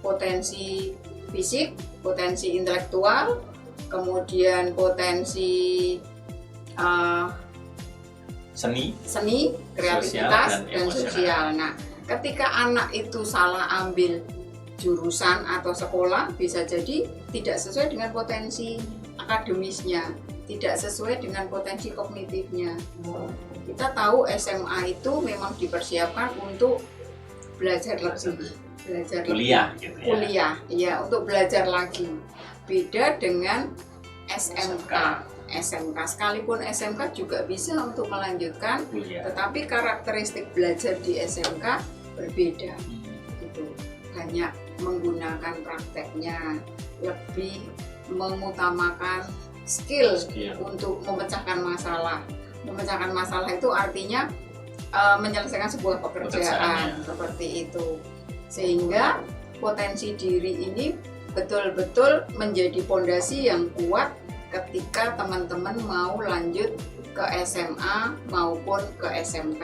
Potensi fisik, potensi intelektual, kemudian potensi seni, kreativitas, dan sosial. Nah, ketika anak itu salah ambil jurusan atau sekolah, bisa jadi tidak sesuai dengan potensi akademisnya, tidak sesuai dengan potensi kognitifnya. Kita tahu SMA itu memang dipersiapkan untuk belajar lebih, kuliah gitu ya. Kuliah, ya, untuk belajar lagi. Beda dengan SMK. SMK sekalipun SMK juga bisa untuk melanjutkan kuliah, tetapi karakteristik belajar di SMK berbeda. Gitu. Banyak menggunakan prakteknya, lebih mengutamakan skill untuk memecahkan masalah. Memecahkan masalah itu artinya menyelesaikan sebuah pekerjaan seperti itu. Sehingga potensi diri ini betul-betul menjadi fondasi yang kuat ketika teman-teman mau lanjut ke SMA maupun ke SMK.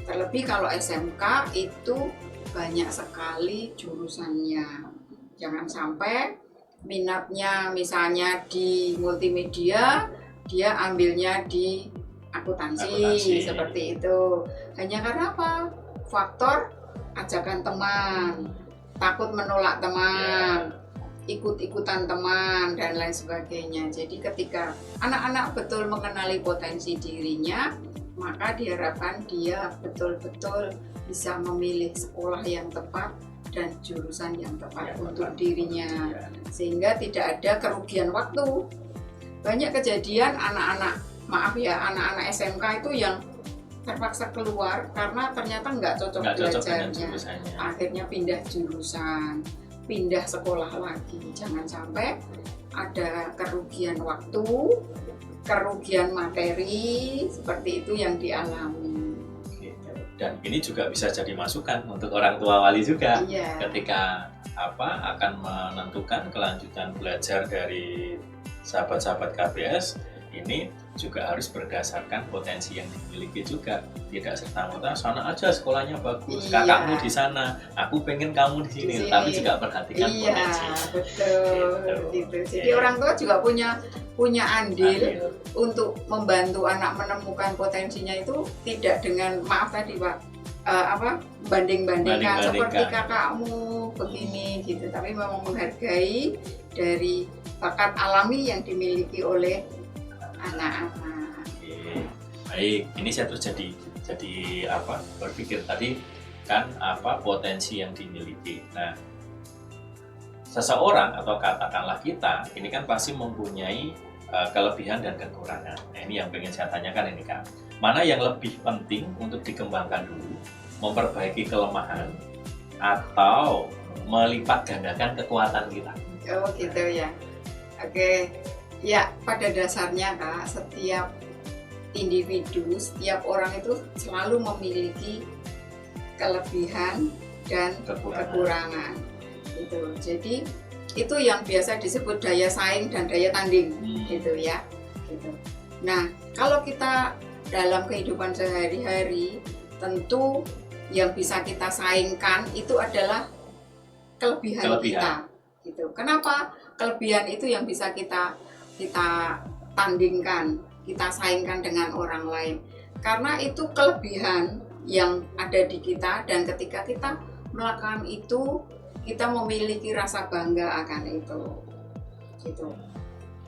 Terlebih kalau SMK itu banyak sekali jurusannya. Jangan sampai minatnya misalnya di multimedia, dia ambilnya di akuntansi. Seperti itu. Hanya karena apa? Faktor ajakan teman, takut menolak teman, ikut-ikutan teman, dan lain sebagainya. Jadi ketika anak-anak betul mengenali potensi dirinya, maka diharapkan dia betul-betul bisa memilih sekolah yang tepat dan jurusan yang tepat untuk dirinya, sehingga tidak ada kerugian waktu. Banyak kejadian anak-anak SMK itu yang terpaksa keluar karena ternyata nggak cocok belajarnya, akhirnya pindah jurusan, pindah sekolah lagi. Jangan sampai ada kerugian waktu, kerugian materi seperti itu yang dialami. Dan ini juga bisa jadi masukan untuk orang tua wali juga, ketika akan menentukan kelanjutan belajar dari sahabat-sahabat KBS. Ini juga harus berdasarkan potensi yang dimiliki juga, tidak serta-merta sana aja sekolahnya bagus, kakakmu di sana, aku pengen kamu di sini, tapi juga perhatikan potensi. Betul, gitu. Jadi orang tua juga punya andil untuk membantu anak menemukan potensinya, itu tidak dengan banding-bandingkan seperti kakakmu begini gitu, tapi memang menghargai dari bakat alami yang dimiliki oleh anak-anak. Baik, ini saya terus jadi berpikir tadi kan potensi yang dimiliki. Nah, seseorang atau katakanlah kita ini kan pasti mempunyai kelebihan dan kekurangan. Nah, ini yang pengen saya tanyakan ini, Kak. Mana yang lebih penting untuk dikembangkan dulu? Memperbaiki kelemahan atau melipat gandakan kekuatan kita? Oh gitu ya. Oke. Ya, pada dasarnya, Kak, setiap individu, setiap orang itu selalu memiliki kelebihan dan kekurangan. Gitu. Jadi itu yang biasa disebut daya saing dan daya tanding, gitu ya. Gitu. Nah, kalau kita dalam kehidupan sehari-hari, tentu yang bisa kita saingkan itu adalah kelebihan kita. Gitu. Kenapa? Kelebihan itu yang bisa kita tandingkan, kita saingkan dengan orang lain. Karena itu kelebihan yang ada di kita, dan ketika kita melakukan itu, kita memiliki rasa bangga akan itu. Gitu.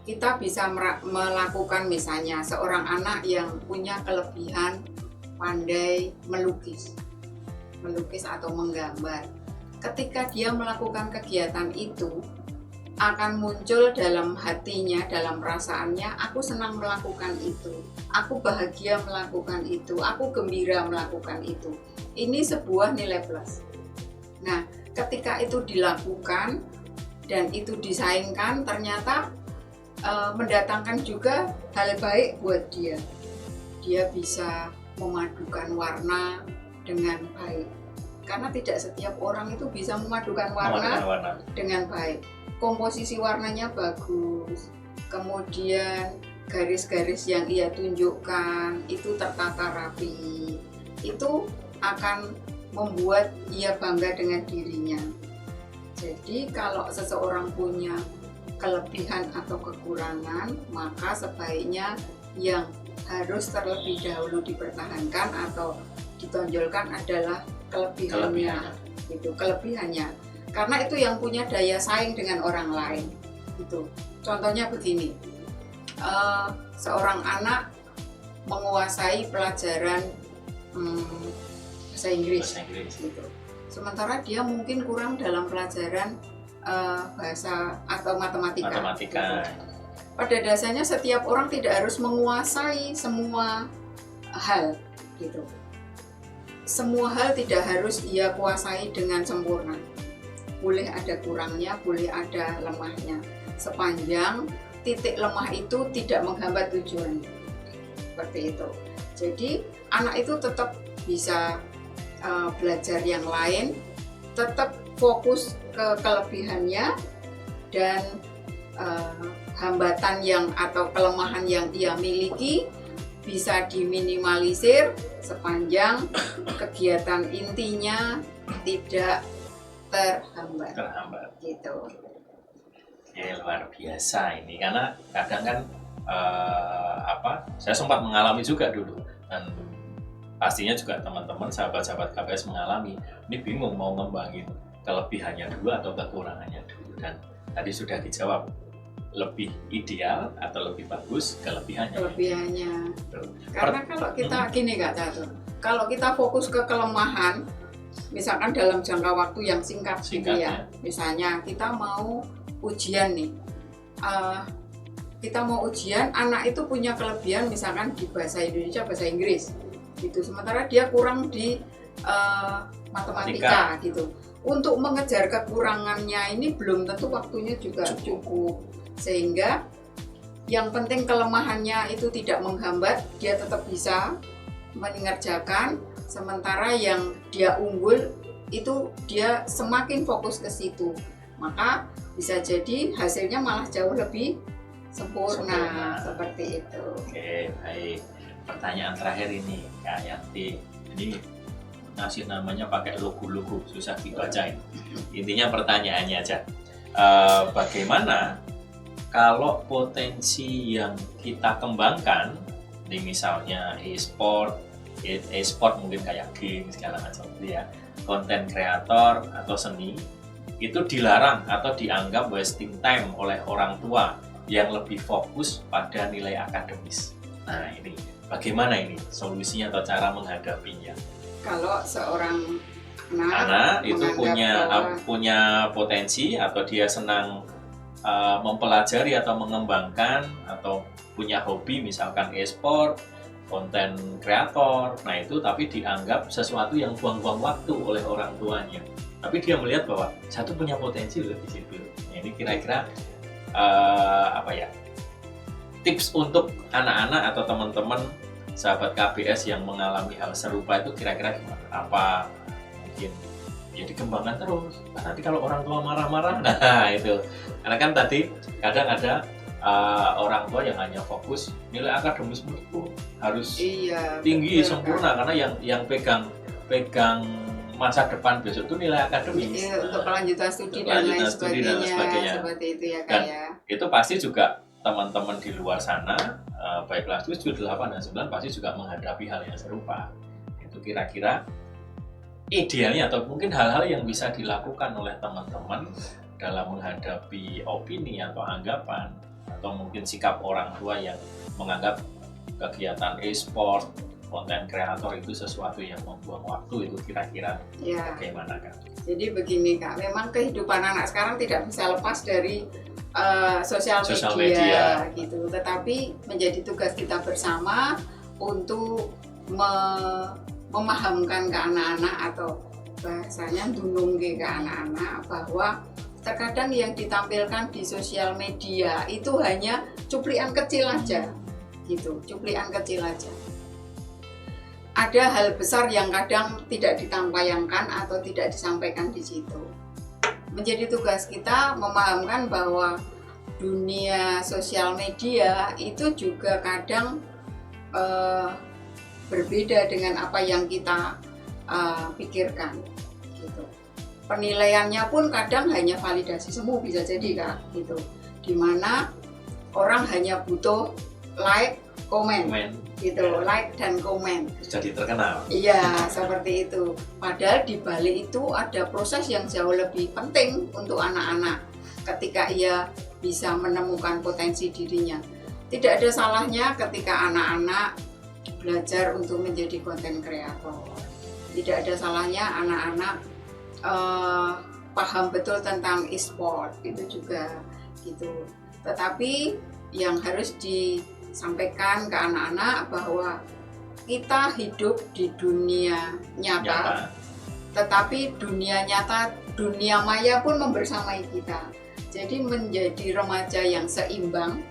Kita bisa melakukan, misalnya seorang anak yang punya kelebihan pandai melukis atau menggambar. Ketika dia melakukan kegiatan itu, akan muncul dalam hatinya, dalam perasaannya, aku senang melakukan itu, aku bahagia melakukan itu, aku gembira melakukan itu. Ini sebuah nilai plus. Nah, ketika itu dilakukan dan itu disaingkan, ternyata mendatangkan juga hal baik buat dia. Dia bisa memadukan warna dengan baik. Karena tidak setiap orang itu bisa memadukan warna dengan baik. Komposisi warnanya bagus. Kemudian garis-garis yang ia tunjukkan itu tertata rapi. Itu akan membuat ia bangga dengan dirinya. Jadi kalau seseorang punya kelebihan atau kekurangan, maka sebaiknya yang harus terlebih dahulu dipertahankan atau ditonjolkan adalah kelebihannya. Gitu, kelebihannya. Karena itu yang punya daya saing dengan orang lain. Gitu. Contohnya begini, seorang anak menguasai pelajaran bahasa Inggris. Gitu. Sementara dia mungkin kurang dalam pelajaran bahasa atau matematika. Gitu. Pada dasarnya setiap orang tidak harus menguasai semua hal, gitu. Semua hal tidak harus dia kuasai dengan sempurna. Boleh ada kurangnya, boleh ada lemahnya. Sepanjang titik lemah itu tidak menghambat tujuan. Seperti itu. Jadi anak itu tetap bisa belajar yang lain, tetap fokus ke kelebihannya, dan hambatan yang atau kelemahan yang ia miliki bisa diminimalisir sepanjang kegiatan intinya tidak terhambat. Gitu. Ya, luar biasa ini, karena kadang kan saya sempat mengalami juga dulu, dan pastinya juga teman-teman sahabat-sahabat KPS mengalami. Ini bingung mau ngembangin kelebihannya dulu atau kekurangannya dulu, dan tadi sudah dijawab, lebih ideal atau lebih bagus kelebihannya. Karena kalau kita gini Kak Catur, kalau kita fokus ke kelemahan, misalkan dalam jangka waktu yang singkat gitu ya, misalnya kita mau ujian nih, anak itu punya kelebihan misalkan di bahasa Indonesia, bahasa Inggris gitu, sementara dia kurang di matematika gitu. Untuk mengejar kekurangannya ini belum tentu waktunya juga cukup, sehingga yang penting kelemahannya itu tidak menghambat, dia tetap bisa mengerjakan, sementara yang dia unggul itu dia semakin fokus ke situ, maka bisa jadi hasilnya malah jauh lebih sempurna. Seperti itu. Oke, baik. Pertanyaan terakhir ini Kak Yanti, ini ngasih namanya pakai logo-logo, susah dibacain. Intinya pertanyaannya aja, bagaimana kalau potensi yang kita kembangkan, di misalnya e-sport mungkin kayak game segala macam ya, konten kreator atau seni, itu dilarang atau dianggap wasting time oleh orang tua yang lebih fokus pada nilai akademis. Nah ini bagaimana ini solusinya atau cara menghadapinya? Kalau seorang anak itu punya potensi atau dia senang mempelajari atau mengembangkan atau punya hobi misalkan e-sport, konten kreator, nah itu tapi dianggap sesuatu yang buang-buang waktu oleh orang tuanya. Tapi dia melihat bahwa satu punya potensi loh di situ. Nah, ini kira-kira tips untuk anak-anak atau teman-teman sahabat KPS yang mengalami hal serupa itu kira-kira gimana? Apa mungkin ya dikembangkan terus. Nah, nanti kalau orang tua marah-marah, nah itu. Karena kan tadi kadang ada orang tua yang hanya fokus nilai akademismu harus tinggi, betul, sempurna, karena yang pegang masa depan besok itu nilai akademis. Iya, untuk kelanjutan studi dan lain sebagainya. Seperti itu ya Kak ya. Itu pasti juga teman-teman di luar sana, baik kelas 7, 8, dan 9 pasti juga menghadapi hal yang serupa. Itu kira-kira idealnya atau mungkin hal-hal yang bisa dilakukan oleh teman-teman dalam menghadapi opini atau anggapan atau mungkin sikap orang tua yang menganggap kegiatan e-sport, konten kreator itu sesuatu yang membuang waktu, itu kira-kira bagaimana Kak? Jadi begini Kak, memang kehidupan anak sekarang tidak bisa lepas dari sosial media gitu. Tetapi menjadi tugas kita bersama untuk memahamkan ke anak-anak atau bahasanya dunungke ke anak-anak bahwa terkadang yang ditampilkan di sosial media itu hanya cuplikan kecil aja gitu, cuplikan kecil aja. Ada hal besar yang kadang tidak ditampayangkan atau tidak disampaikan di situ. Menjadi tugas kita memahamkan bahwa dunia sosial media itu juga kadang berbeda dengan apa yang kita pikirkan gitu. Penilaiannya pun kadang hanya validasi semu bisa jadi Kak gitu. Dimana orang hanya butuh like, komen. Gitu, like dan komen. Jadi terkenal. Iya, seperti itu. Padahal di balik itu ada proses yang jauh lebih penting untuk anak-anak ketika ia bisa menemukan potensi dirinya. Tidak ada salahnya ketika anak-anak belajar untuk menjadi konten kreator. Tidak ada salahnya anak-anak paham betul tentang e-sport itu juga gitu. Tetapi yang harus disampaikan ke anak-anak bahwa kita hidup di dunia nyata, tetapi dunia nyata, dunia maya pun membersamai kita. Jadi menjadi remaja yang seimbang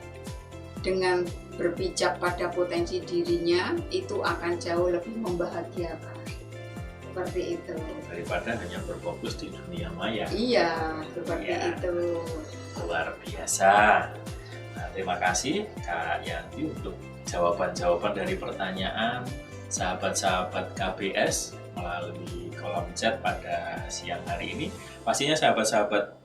dengan berpijak pada potensi dirinya itu akan jauh lebih membahagiakan. Seperti itu. Daripada hanya berfokus di dunia maya. Iya, seperti itu. Luar biasa. Nah, terima kasih Kak Yanti untuk jawaban-jawaban dari pertanyaan sahabat-sahabat KBS melalui kolom chat pada siang hari ini. Pastinya sahabat-sahabat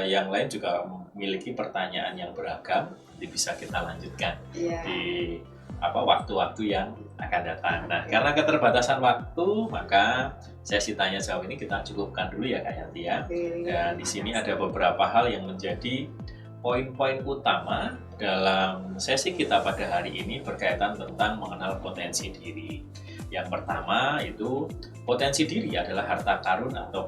yang lain juga memiliki pertanyaan yang beragam, jadi bisa kita lanjutkan di waktu-waktu yang akan datang. Nah, karena keterbatasan waktu, maka sesi tanya jawab ini kita cukupkan dulu ya Kak Yanti ya. Dan di sini ada beberapa hal yang menjadi poin-poin utama dalam sesi kita pada hari ini berkaitan tentang mengenal potensi diri. Yang pertama itu potensi diri adalah harta karun atau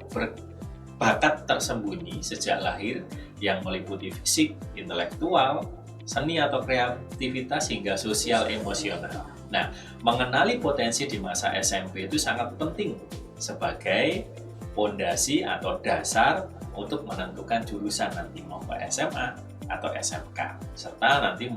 bakat tersembunyi sejak lahir yang meliputi fisik, intelektual, seni atau kreativitas hingga sosial emosional. Nah, mengenali potensi di masa SMP itu sangat penting sebagai fondasi atau dasar untuk menentukan jurusan nanti mau ke SMA atau SMK, serta nanti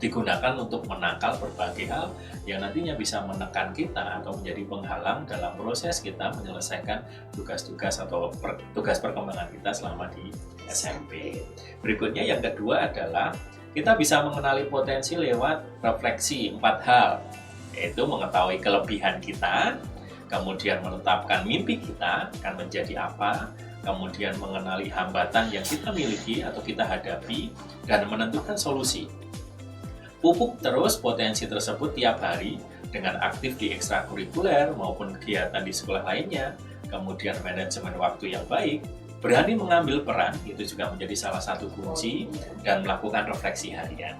digunakan untuk menangkal berbagai hal yang nantinya bisa menekan kita atau menjadi penghalang dalam proses kita menyelesaikan tugas-tugas atau tugas perkembangan kita selama di SMP. Berikutnya yang kedua adalah kita bisa mengenali potensi lewat refleksi 4 hal, yaitu mengetahui kelebihan kita, kemudian menetapkan mimpi kita akan menjadi apa, kemudian mengenali hambatan yang kita miliki atau kita hadapi, dan menentukan solusi. Pupuk terus potensi tersebut tiap hari dengan aktif di ekstrakurikuler maupun kegiatan di sekolah lainnya, kemudian manajemen waktu yang baik, berani mengambil peran, itu juga menjadi salah satu kunci, dan melakukan refleksi harian.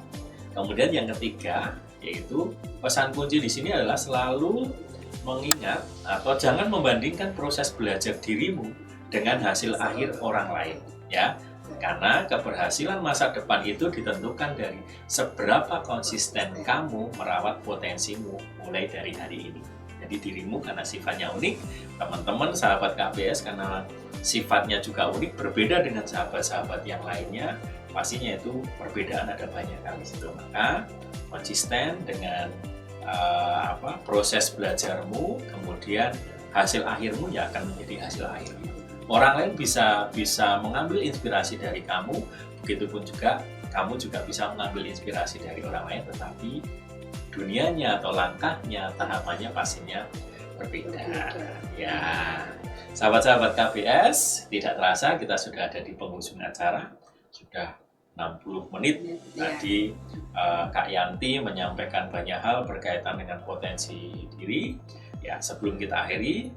Kemudian yang ketiga, yaitu pesan kunci di sini adalah selalu mengingat atau jangan membandingkan proses belajar dirimu dengan hasil akhir orang lain, ya. Karena keberhasilan masa depan itu ditentukan dari seberapa konsisten kamu merawat potensimu mulai dari hari ini. Jadi dirimu karena sifatnya unik, teman-teman sahabat KBS karena sifatnya juga unik, berbeda dengan sahabat-sahabat yang lainnya, pastinya itu perbedaan ada banyak kali situ. Maka konsisten dengan proses belajarmu, kemudian hasil akhirmu ya akan menjadi hasil akhirmu. Orang lain bisa mengambil inspirasi dari kamu, begitupun juga kamu juga bisa mengambil inspirasi dari orang lain, tetapi dunianya atau langkahnya, tahapannya pastinya berbeda. Ya, sahabat-sahabat KBS, tidak terasa kita sudah ada di penghujung acara, sudah 60 menit. Tadi Kak Yanti menyampaikan banyak hal berkaitan dengan potensi diri. Ya, sebelum kita akhiri,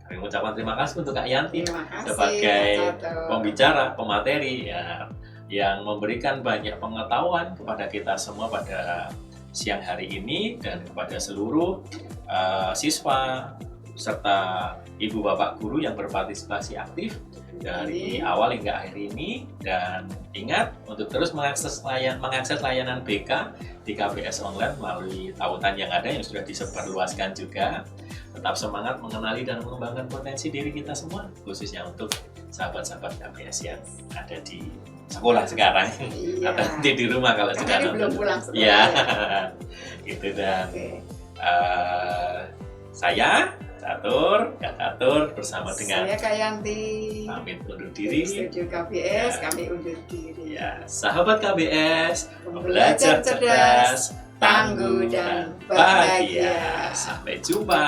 kami mengucapkan terima kasih untuk Kak Yanti sebagai pembicara, pemateri ya, yang memberikan banyak pengetahuan kepada kita semua pada siang hari ini dan kepada seluruh siswa serta ibu bapak guru yang berpartisipasi aktif dari awal hingga akhir ini. Dan ingat untuk terus mengakses layanan BK di KBS Online melalui tautan yang ada yang sudah disebarluaskan juga. Tetap semangat mengenali dan mengembangkan potensi diri kita semua, khususnya untuk sahabat-sahabat KBS yang ada di sekolah sekarang, atau nanti di rumah kalau sudah belum pulang sekolah. Ya, gitu. Dan saya Catur, Kak Catur bersama dengan saya Kak Yanti pamit undur diri. Studio KBS kami undur diri. Ya, sahabat KBS, belajar cerdas, tangguh dan bahagia. Sampai jumpa.